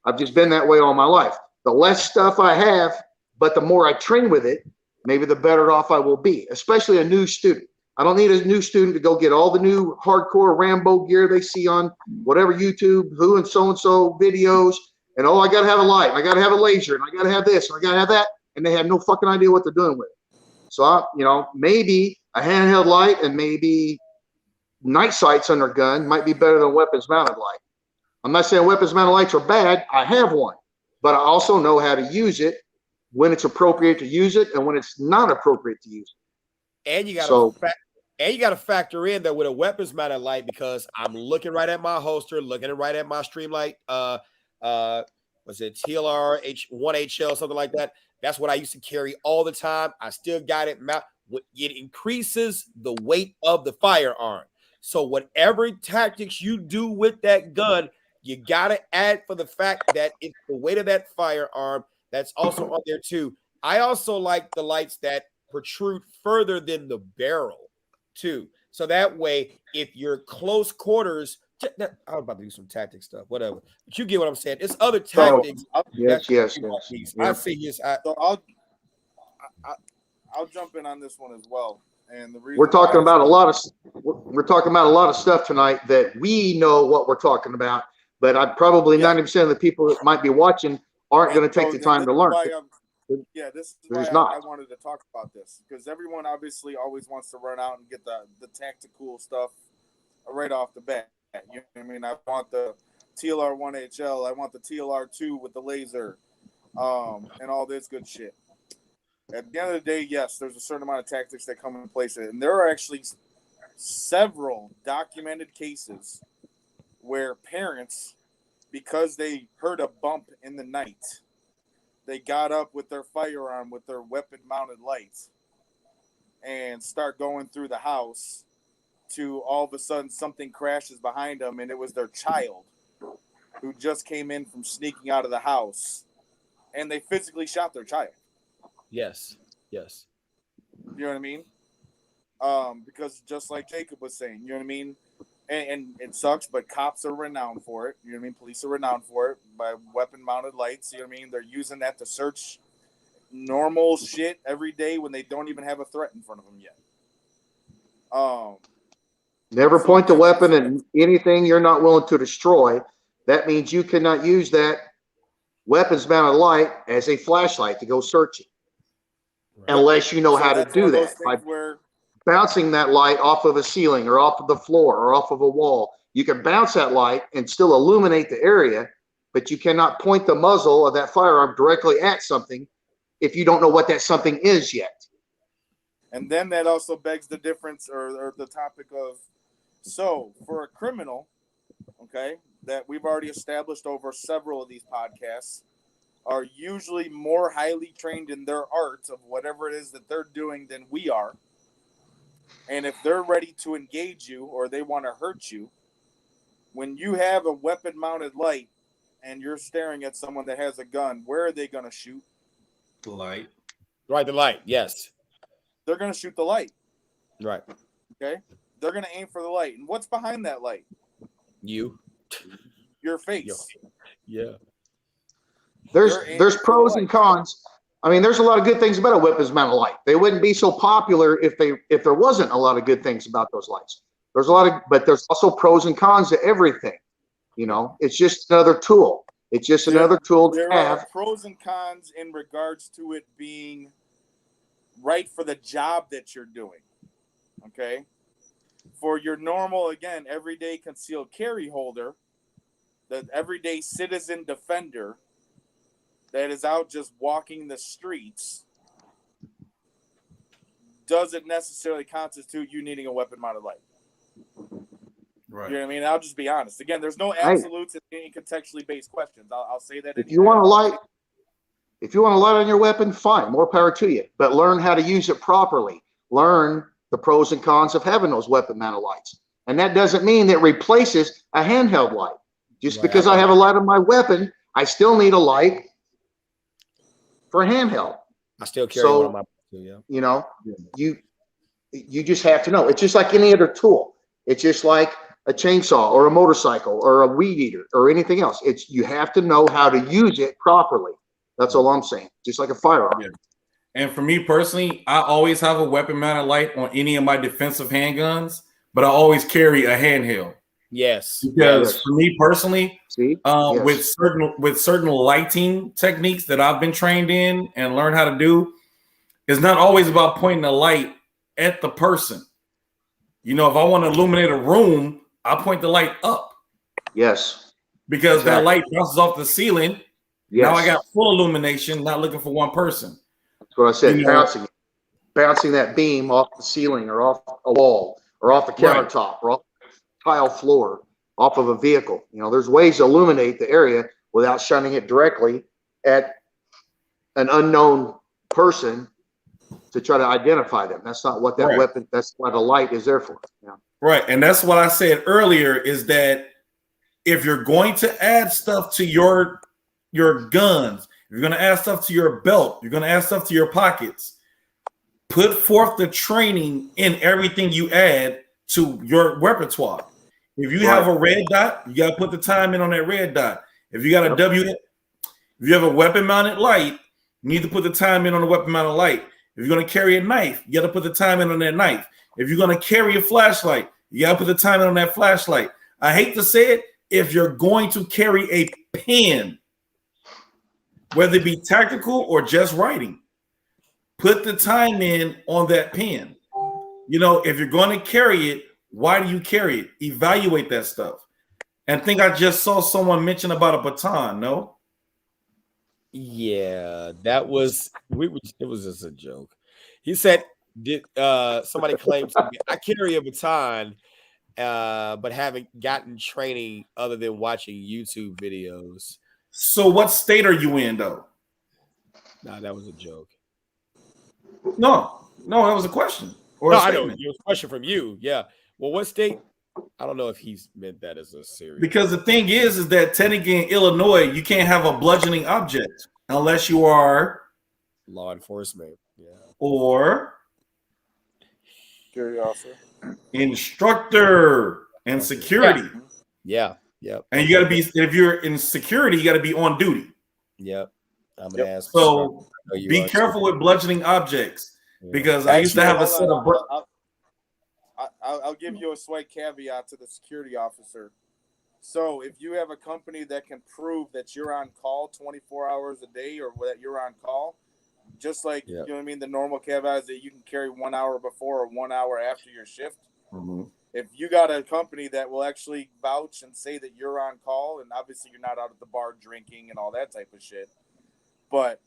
I've just been that way all my life. The less stuff I have, but the more I train with it, maybe the better off I will be, especially a new student. I don't need a new student to go get all the new hardcore Rambo gear they see on whatever YouTube, who and so videos, and I got to have a light, I got to have a laser, and I got to have this, and I got to have that, and they have no fucking idea what they're doing with it. So, maybe a handheld light and maybe night sights on their gun might be better than weapons mounted light. I'm not saying weapons mounted lights are bad. I have one, but I also know how to use it when it's appropriate to use it and when it's not appropriate to use it. And you got to factor in that with a weapons mounted light, because I'm looking right at my holster, looking right at my Streamlight, was it TLR H1HL, something like that. That's what I used to carry all the time. I still got it. It increases the weight of the firearm. So whatever tactics you do with that gun, you got to add for the fact that it's the weight of that firearm that's also on there too. I also like the lights that protrude further than the barrel too. So that way, if you're close quarters, I was about to do some tactic stuff, whatever. But you get what I'm saying. It's other tactics. Yes. I see this. So I'll jump in on this one as well. And the reason we're talking about a lot of stuff tonight that we know what we're talking about, but I probably 90% of the people that might be watching aren't going to take the time to learn. This is why I wanted to talk about this, because everyone obviously always wants to run out and get the tactical stuff right off the bat. You know what I mean? I want the TLR 1HL, I want the TLR 2 with the laser, and all this good shit. At the end of the day, yes, there's a certain amount of tactics that come into place, and there are actually several documented cases where parents, because they heard a bump in the night, they got up with their firearm, with their weapon-mounted lights, and start going through the house to all of a sudden something crashes behind them, and it was their child who just came in from sneaking out of the house, and they physically shot their child. Yes. You know what I mean? Because just like Jacob was saying, you know what I mean? and it sucks, but cops are renowned for it. You know what I mean? Police are renowned for it by weapon-mounted lights. You know what I mean? They're using that to search normal shit every day when they don't even have a threat in front of them yet. Never point the weapon at anything you're not willing to destroy. That means you cannot use that weapons mounted light as a flashlight to go searching, unless you know how to do that by bouncing that light off of a ceiling or off of the floor or off of a wall. You can bounce that light and still illuminate the area, but you cannot point the muzzle of that firearm directly at something if you don't know what that something is yet. And then that also begs the difference or the topic of, so for a criminal, okay, that we've already established over several of these podcasts, are usually more highly trained in their art of whatever it is that they're doing than we are. And if they're ready to engage you or they want to hurt you, when you have a weapon-mounted light and you're staring at someone that has a gun, where are they going to shoot? The light. Right, the light, yes. They're going to shoot the light. Right. Okay? They're going to aim for the light. And what's behind that light? You. Your face. Yeah. There's pros and cons. I mean, there's a lot of good things about a weapons mounted light. They wouldn't be so popular if there wasn't a lot of good things about those lights. But there's also pros and cons to everything. You know, it's just another tool. It's just another tool to have. There are pros and cons in regards to it being right for the job that you're doing. Okay? For your normal, again, everyday concealed carry holder, the everyday citizen defender that is out just walking the streets, doesn't necessarily constitute you needing a weapon-mounted light. Right. You know what I mean? I'll just be honest. Again, there's no absolutes in any contextually based questions. I'll say that. If you want a light on your weapon, fine, more power to you. But learn how to use it properly. Learn the pros and cons of having those weapon-mounted lights. And that doesn't mean that replaces a handheld light. Just because I have a light on my weapon, I still need a light for a handheld. I still carry one on my too, yeah. You know, you just have to know. It's just like any other tool. It's just like a chainsaw or a motorcycle or a weed eater or anything else. You have to know how to use it properly. That's all I'm saying. Just like a firearm. Yeah. And for me personally, I always have a weapon mounted light on any of my defensive handguns, but I always carry a handheld. Yes. Because for me personally, yes. with certain lighting techniques that I've been trained in and learned how to do, it's not always about pointing a light at the person. You know, if I want to illuminate a room, I point the light up. Yes. Because that light bounces off the ceiling. Yes. Now I got full illumination, not looking for one person. That's what I said. You know, bouncing that beam off the ceiling or off a wall or off the countertop or off the tile floor, off of a vehicle. You know, there's ways to illuminate the area without shining it directly at an unknown person to try to identify them. That's not what that weapon, that's what a light is there for. Yeah. Right. And that's what I said earlier is that if you're going to add stuff to your guns, you're going to add stuff to your belt, you're going to add stuff to your pockets, put forth the training in everything you add to your repertoire. If you have a red dot, you got to put the time in on that red dot. If you got a if you have a weapon mounted light, you need to put the time in on the weapon mounted light. If you're going to carry a knife, you got to put the time in on that knife. If you're going to carry a flashlight, you got to put the time in on that flashlight. I hate to say it, if you're going to carry a pen, whether it be tactical or just writing, put the time in on that pen. You know, if you're going to carry it, why do you carry it? Evaluate that stuff. And I think I just saw someone mention about a baton, no? Yeah, that was it was just a joke. He said, "Did somebody claimed to me, I carry a baton, but haven't gotten training other than watching YouTube videos." So what state are you in, though? Nah, that was a joke. No, that was a question. Or no, a I know it was a question from you. Yeah. Well, what state? I don't know if he's meant that as a serious. Because the thing is that technically in Illinois, you can't have a bludgeoning object unless you are law enforcement. Yeah. Or carry officer. Instructor. and security. Yeah. Yep. And you got to be, if you're in security, you got to be on duty. Yep. I'm gonna ask. So be careful with bludgeoning objects, because I used to have a set of. I'll give you a slight caveat to the security officer. So if you have a company that can prove that you're on call 24 hours a day, or that you're on call, just like, you know what I mean, the normal caveat is that you can carry 1 hour before or 1 hour after your shift. Mm-hmm. If you got a company that will actually vouch and say that you're on call, and obviously you're not out at the bar drinking and all that type of shit, but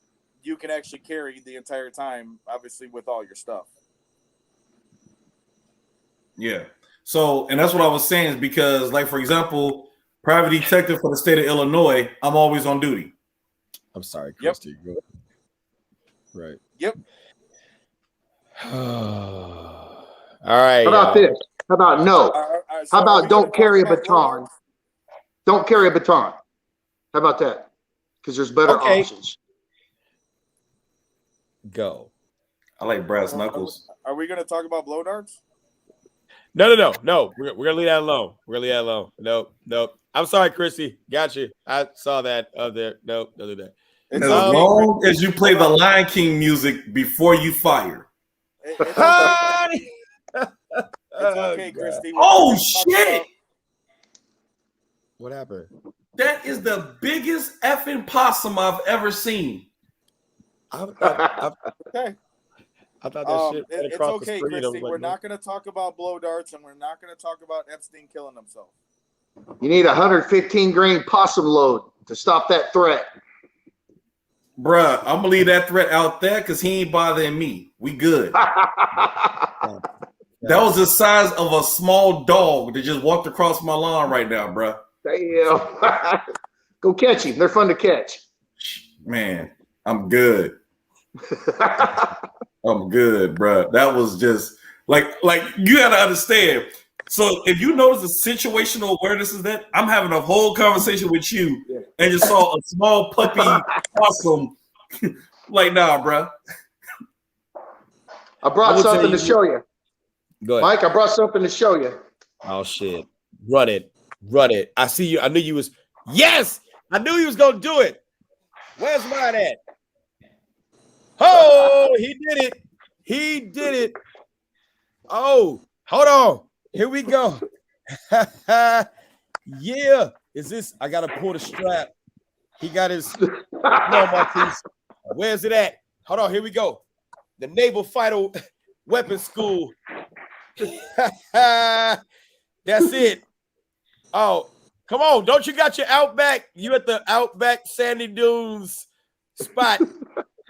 you can actually carry the entire time, obviously, with all your stuff. Yeah. So, and that's what I was saying, is because, like, for example, private detective for the state of Illinois, I'm always on duty. I'm sorry, Christy. Yep. Right. Yep. All right. How about this? How about no? So How about don't carry a baton? Don't carry a baton. How about that? Because there's better options. Go. I like brass knuckles. Are we going to talk about blow darts? No. We're gonna leave that alone. Nope. I'm sorry, Christy. Got you. I saw that up there. Nope, don't do that. As long as you play the Lion King music before you fire. It's okay, Christy. Oh shit! What happened? That is the biggest effing possum I've ever seen. Okay. I thought that shit. It's okay, Christy. We're not going to talk about blow darts, and we're not going to talk about Epstein killing himself. You need a 115 grain possum load to stop that threat. Bruh, I'm gonna leave that threat out there because he ain't bothering me. We good. That was the size of a small dog that just walked across my lawn right now, bruh. Damn. Go catch him. They're fun to catch. Man, I'm good. I'm good, bruh. That was just like you gotta understand. So if you notice the situational awareness is that I'm having a whole conversation with you and just saw a small puppy possum, like, nah, bruh. I brought something to show you. Go ahead. Mike, I brought something to show you. Oh shit. Run it. I see you. I knew you was. Yes! I knew he was gonna do it. Where's mine at? Oh, he did it. Oh, hold on. Here we go. Yeah. Is this? I gotta pull the strap. He got his. No, Marquise. Where's it at? Hold on. Here we go. The Naval Fighter Weapons School. That's it. Oh, come on. Don't you got your Outback? You at the Outback Sandy Dunes spot.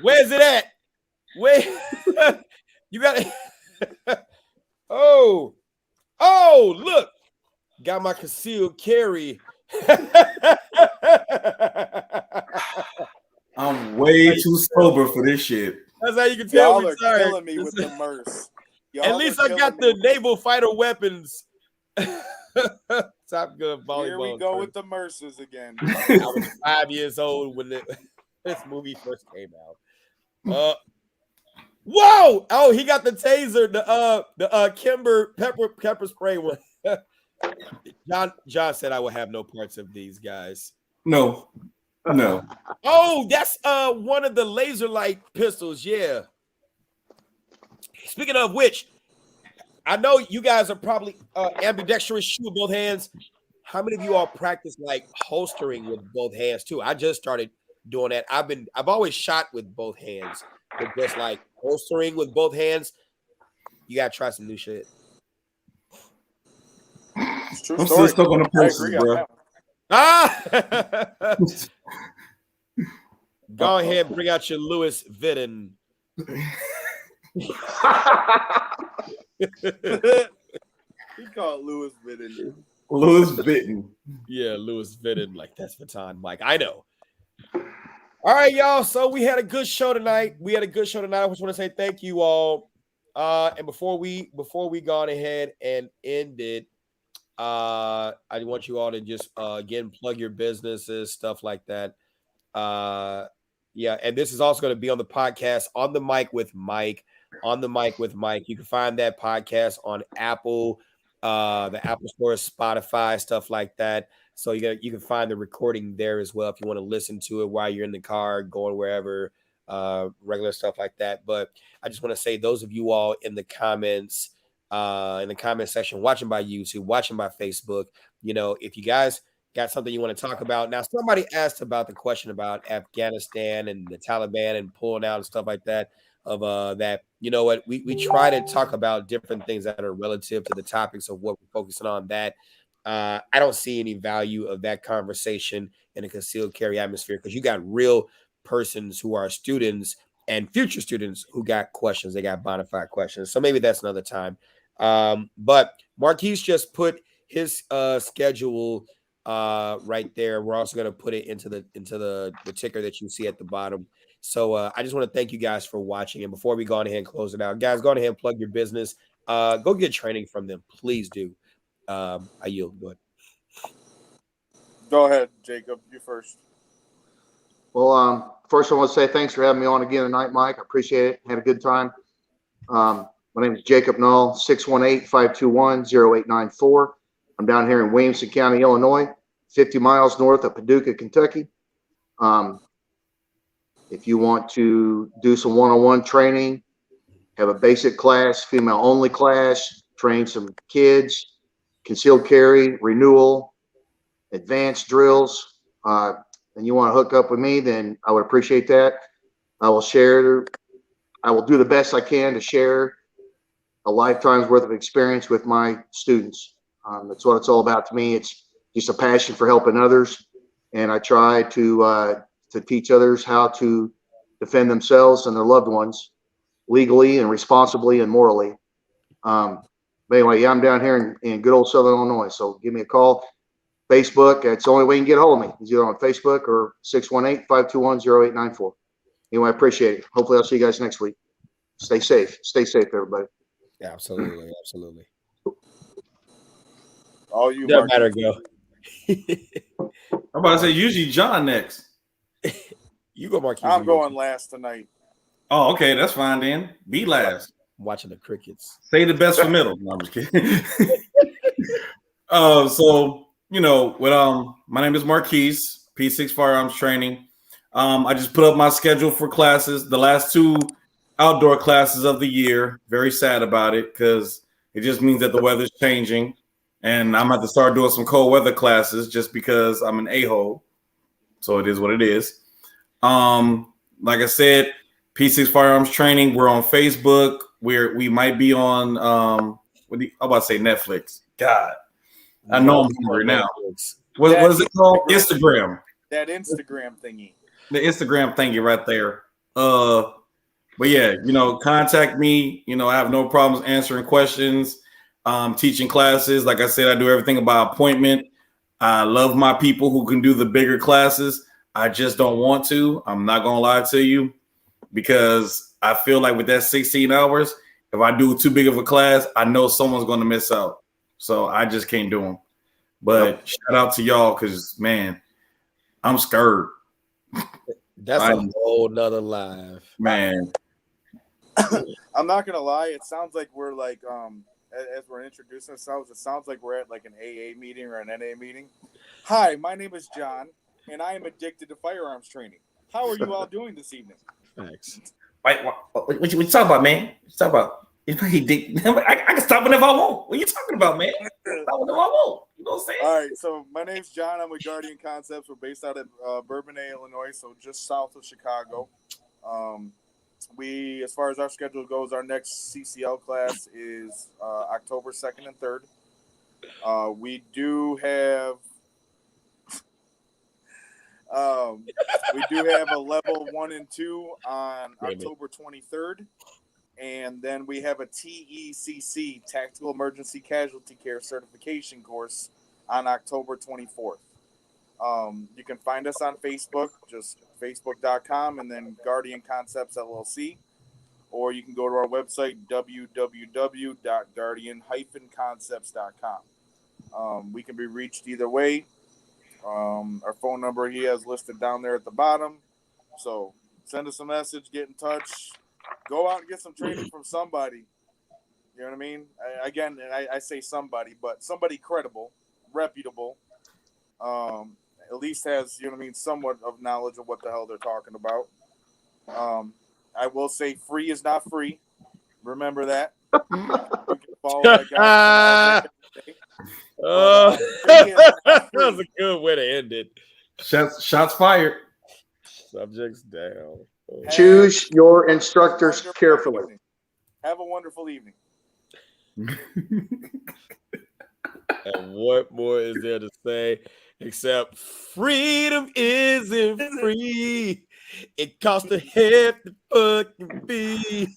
Where's it at? Where you got it? Oh, look. Got my concealed carry. I'm way too sober for this shit. That's how you can tell. Y'all are killing me with the MERS. At least I got the Naval Fighter Weapons. Top Gun volleyball. Here we go with the MERSes again. I was 5 years old when this movie first came out. Whoa! Oh, he got the taser, the Kimber pepper spray one. John said I will have no parts of these guys. No. Oh, that's one of the laser light pistols. Yeah. Speaking of which, I know you guys are probably ambidextrous, shoot with both hands. How many of you all practice like holstering with both hands too? I just started doing that. I've always shot with both hands, but just like holstering with both hands, you gotta try some new shit. It's true I'm story. still stuck on the purses, bro. Go ahead, bring out your Louis Vuitton. He called Louis Vuitton. Louis Vuitton. Yeah, Louis Vuitton. Like that's Vuitton, Mike. I know. All right, y'all. So we had a good show tonight. I just want to say thank you all. And before we go on ahead and end it, I want you all to just again plug your businesses, stuff like that. Yeah, and this is also going to be on the podcast On the Mic with Mike. On the Mic with Mike. You can find that podcast on Apple, the Apple Store, Spotify, stuff like that. So you can find the recording there as well if you want to listen to it while you're in the car, going wherever, regular stuff like that. But I just want to say, those of you all in the comments, in the comment section, watching by YouTube, watching by Facebook, if you guys got something you want to talk about. Now, somebody asked about the question about Afghanistan and the Taliban and pulling out and stuff like that. Of that, what we try to talk about different things that are relative to the topics of what we're focusing on. That I don't see any value of that conversation in a concealed carry atmosphere, because you got real persons who are students and future students who got questions. They got bona fide questions. So maybe that's another time. But Marquise just put his schedule right there. We're also going to put it into the ticker that you see at the bottom. So I just want to thank you guys for watching. And before we go on ahead and close it out, guys, go on ahead and plug your business. Go get training from them. Please do. I yield. Go ahead. Go ahead, Jacob. You first. Well, first I want to say thanks for having me on again tonight, Mike. I appreciate it. Had a good time. My name is Jacob Null, 618-521-0894. I'm down here in Williamson County, Illinois, 50 miles north of Paducah, Kentucky. If you want to do some one-on-one training, have a basic class, female-only class, train some kids, concealed carry, renewal, advanced drills, and you want to hook up with me, then I would appreciate that. I will do the best I can to share a lifetime's worth of experience with my students. That's what it's all about to me. It's just a passion for helping others, and I try to teach others how to defend themselves and their loved ones legally and responsibly and morally. But anyway, yeah, I'm down here in good old Southern Illinois, so give me a call. Facebook, that's the only way you can get a hold of me, is either on Facebook or 618-521-0894. Anyway, I appreciate it. Hopefully I'll see you guys next week. Stay safe, everybody. Yeah, absolutely. All you, Doesn't Mark. matter, go. I'm about to say, usually John next. You go, Marquise. I'm going last tonight. Oh, okay, that's fine then. Be last. I'm watching the crickets. Say the best for middle. No, I'm just kidding. So my name is Marquise, P6 Firearms Training. I just put up my schedule for classes. The last 2 outdoor classes of the year. Very sad about it, because it just means that the weather's changing, and I'm about to start doing some cold weather classes just because I'm an a-hole. So it is what it is. Like I said, P6 Firearms Training. We're on Facebook. We might be on I'm about to say Netflix. God, I know I'm hungry now. What is it called? Instagram. That Instagram thingy. The Instagram thingy right there. But yeah, contact me. I have no problems answering questions, teaching classes. Like I said, I do everything by appointment. I love my people who can do the bigger classes. I just don't want to. I'm not going to lie to you, because I feel like with that 16 hours, if I do too big of a class, I know someone's going to miss out. So I just can't do them. But shout out to y'all, because, man, I'm scared. That's a whole nother live. Man. I'm not going to lie. It sounds like we're like, as we're introducing ourselves, it sounds like we're at like an AA meeting or an NA meeting. Hi, my name is John, and I am addicted to firearms training. How are you all doing this evening? Thanks. Wait, what you talking about, man? What you talking about? I can stop whenever I want. What are you talking about, man? Stop whenever I want. You know what I'm saying? All right, so my name's John. I'm with Guardian Concepts. We're based out of Bourbonnais, Illinois, so just south of Chicago. As far as our schedule goes, our next CCL class is October 2nd and 3rd. We do have a level 1 and 2 on October 23rd. And then we have a TECC, Tactical Emergency Casualty Care Certification course on October 24th. You can find us on Facebook, just facebook.com, and then Guardian Concepts LLC. Or you can go to our website, www.guardian-concepts.com. We can be reached either way. Our phone number he has listed down there at the bottom. So send us a message, get in touch. Go out and get some training from somebody. You know what I mean? Again, I say somebody, but somebody credible, reputable, at least has, you know what I mean, somewhat of knowledge of what the hell they're talking about. I will say free is not free. Remember that. You can follow that guy. That was a good way to end it. Shots fired. Subjects down. Choose your instructors carefully. Have a wonderful evening. And what more is there to say except freedom isn't free? It costs a head to fucking be.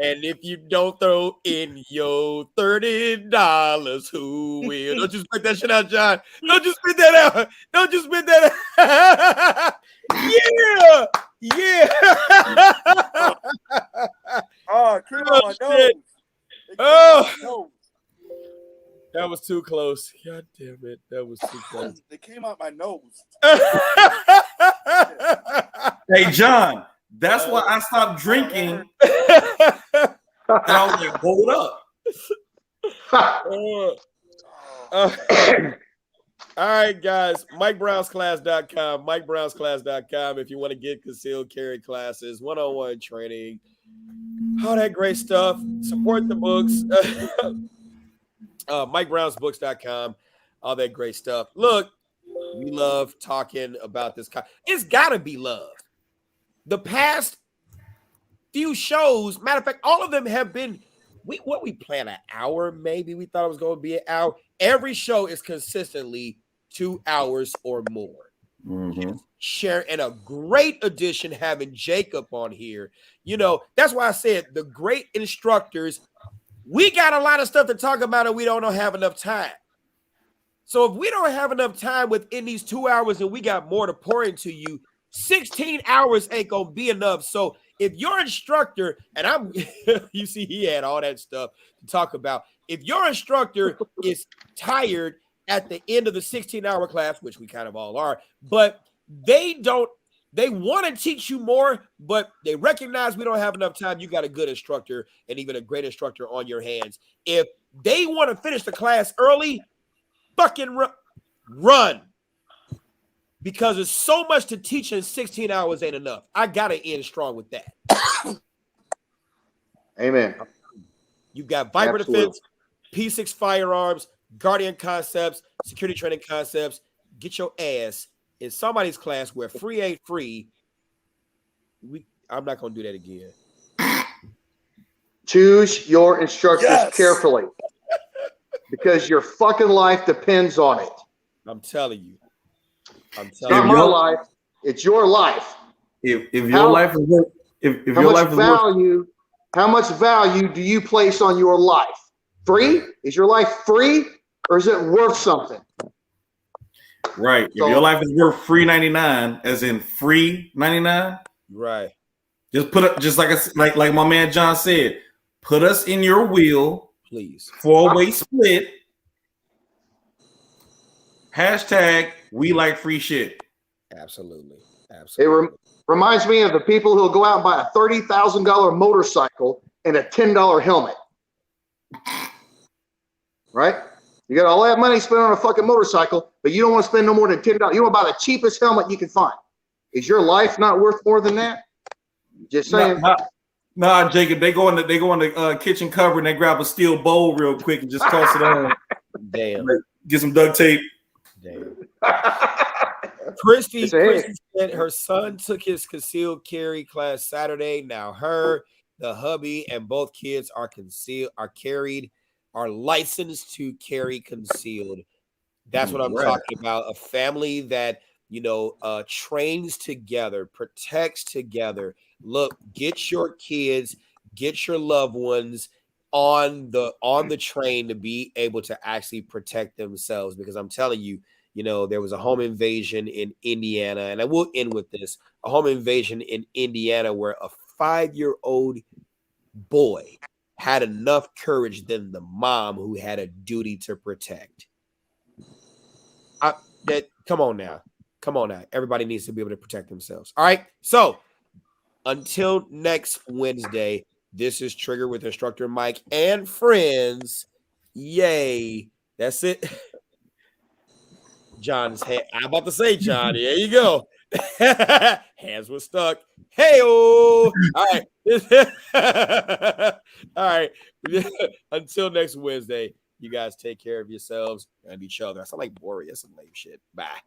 And if you don't throw in your $30, who will? Don't just spit that shit out, John. Don't just spit that out. Don't just spit that out. Yeah. Yeah. Oh, it came on my nose. Oh. That was too close. God damn it. That was too close. They came out my nose. Hey, John, that's why I stopped drinking. And I was like, hold up. All right, guys. MikeBrownsClass.com. MikeBrownsClass.com if you want to get concealed carry classes, one-on-one training, all that great stuff. Support the books. MikeBrownsBooks.com, all that great stuff. Look, we love talking about this. It's got to be love. The past few shows, matter of fact, all of them have been, we plan an hour, maybe. We thought it was going to be an hour. Every show is consistently 2 hours or more. Mm-hmm. Share, and a great addition having Jacob on here. You know, that's why I said the great instructors. We got a lot of stuff to talk about and we don't have enough time. So if we don't have enough time within these 2 hours and we got more to pour into you, 16 hours ain't going to be enough. So if your instructor, and I'm, you see, he had all that stuff to talk about. If your instructor is tired at the end of the 16-hour class, which we kind of all are, but they want to teach you more, but they recognize we don't have enough time. You got a good instructor and even a great instructor on your hands. If they want to finish the class early, fucking run. Because there's so much to teach in 16 hours ain't enough. I got to end strong with that. Amen. You've got Viper Absolutely. Defense, P6 Firearms, Guardian Concepts, Security Training Concepts. Get your ass in somebody's class where free ain't free. I'm not going to do that again. Choose your instructors carefully because your fucking life depends on it. I'm telling you. It's not my life. It's your life. If your life is worth, if your life is worth, how much value do you place on your life? Free? Is your life free or is it worth something? Right. If your life is worth free 99, as in free 99, right. Just put up, just like my man John said, put us in your wheel, please. 4-way split. Hashtag we like free shit. Absolutely. It reminds me of the people who will go out and buy a $30,000 motorcycle and a $10 helmet. Right? You got all that money spent on a fucking motorcycle, but you don't want to spend no more than $10. You want to buy the cheapest helmet you can find. Is your life not worth more than that? Just saying. Nah, Jacob. They go in the kitchen cupboard and they grab a steel bowl real quick and just toss it on. Damn. Get some duct tape. Damn. Christy said her son took his concealed carry class Saturday. Now her, the hubby, and both kids are licensed to carry concealed. That's what I'm talking about. A family that, trains together, protects together. Look, get your kids, get your loved ones on the train to be able to actually protect themselves. Because I'm telling you, there was a home invasion in Indiana, and I will end with this, a home invasion in Indiana where a 5-year-old boy had enough courage than the mom who had a duty to protect. Come on now. Everybody needs to be able to protect themselves. All right. So until next Wednesday, This is Trigger with Instructor Mike and friends. Yay. That's it. John's hand. I'm about to say, John, there you go. Hands were stuck. Hey-oh. All right. All right. Until next Wednesday, you guys take care of yourselves and each other. I sound like Boris. That's some lame shit. Bye.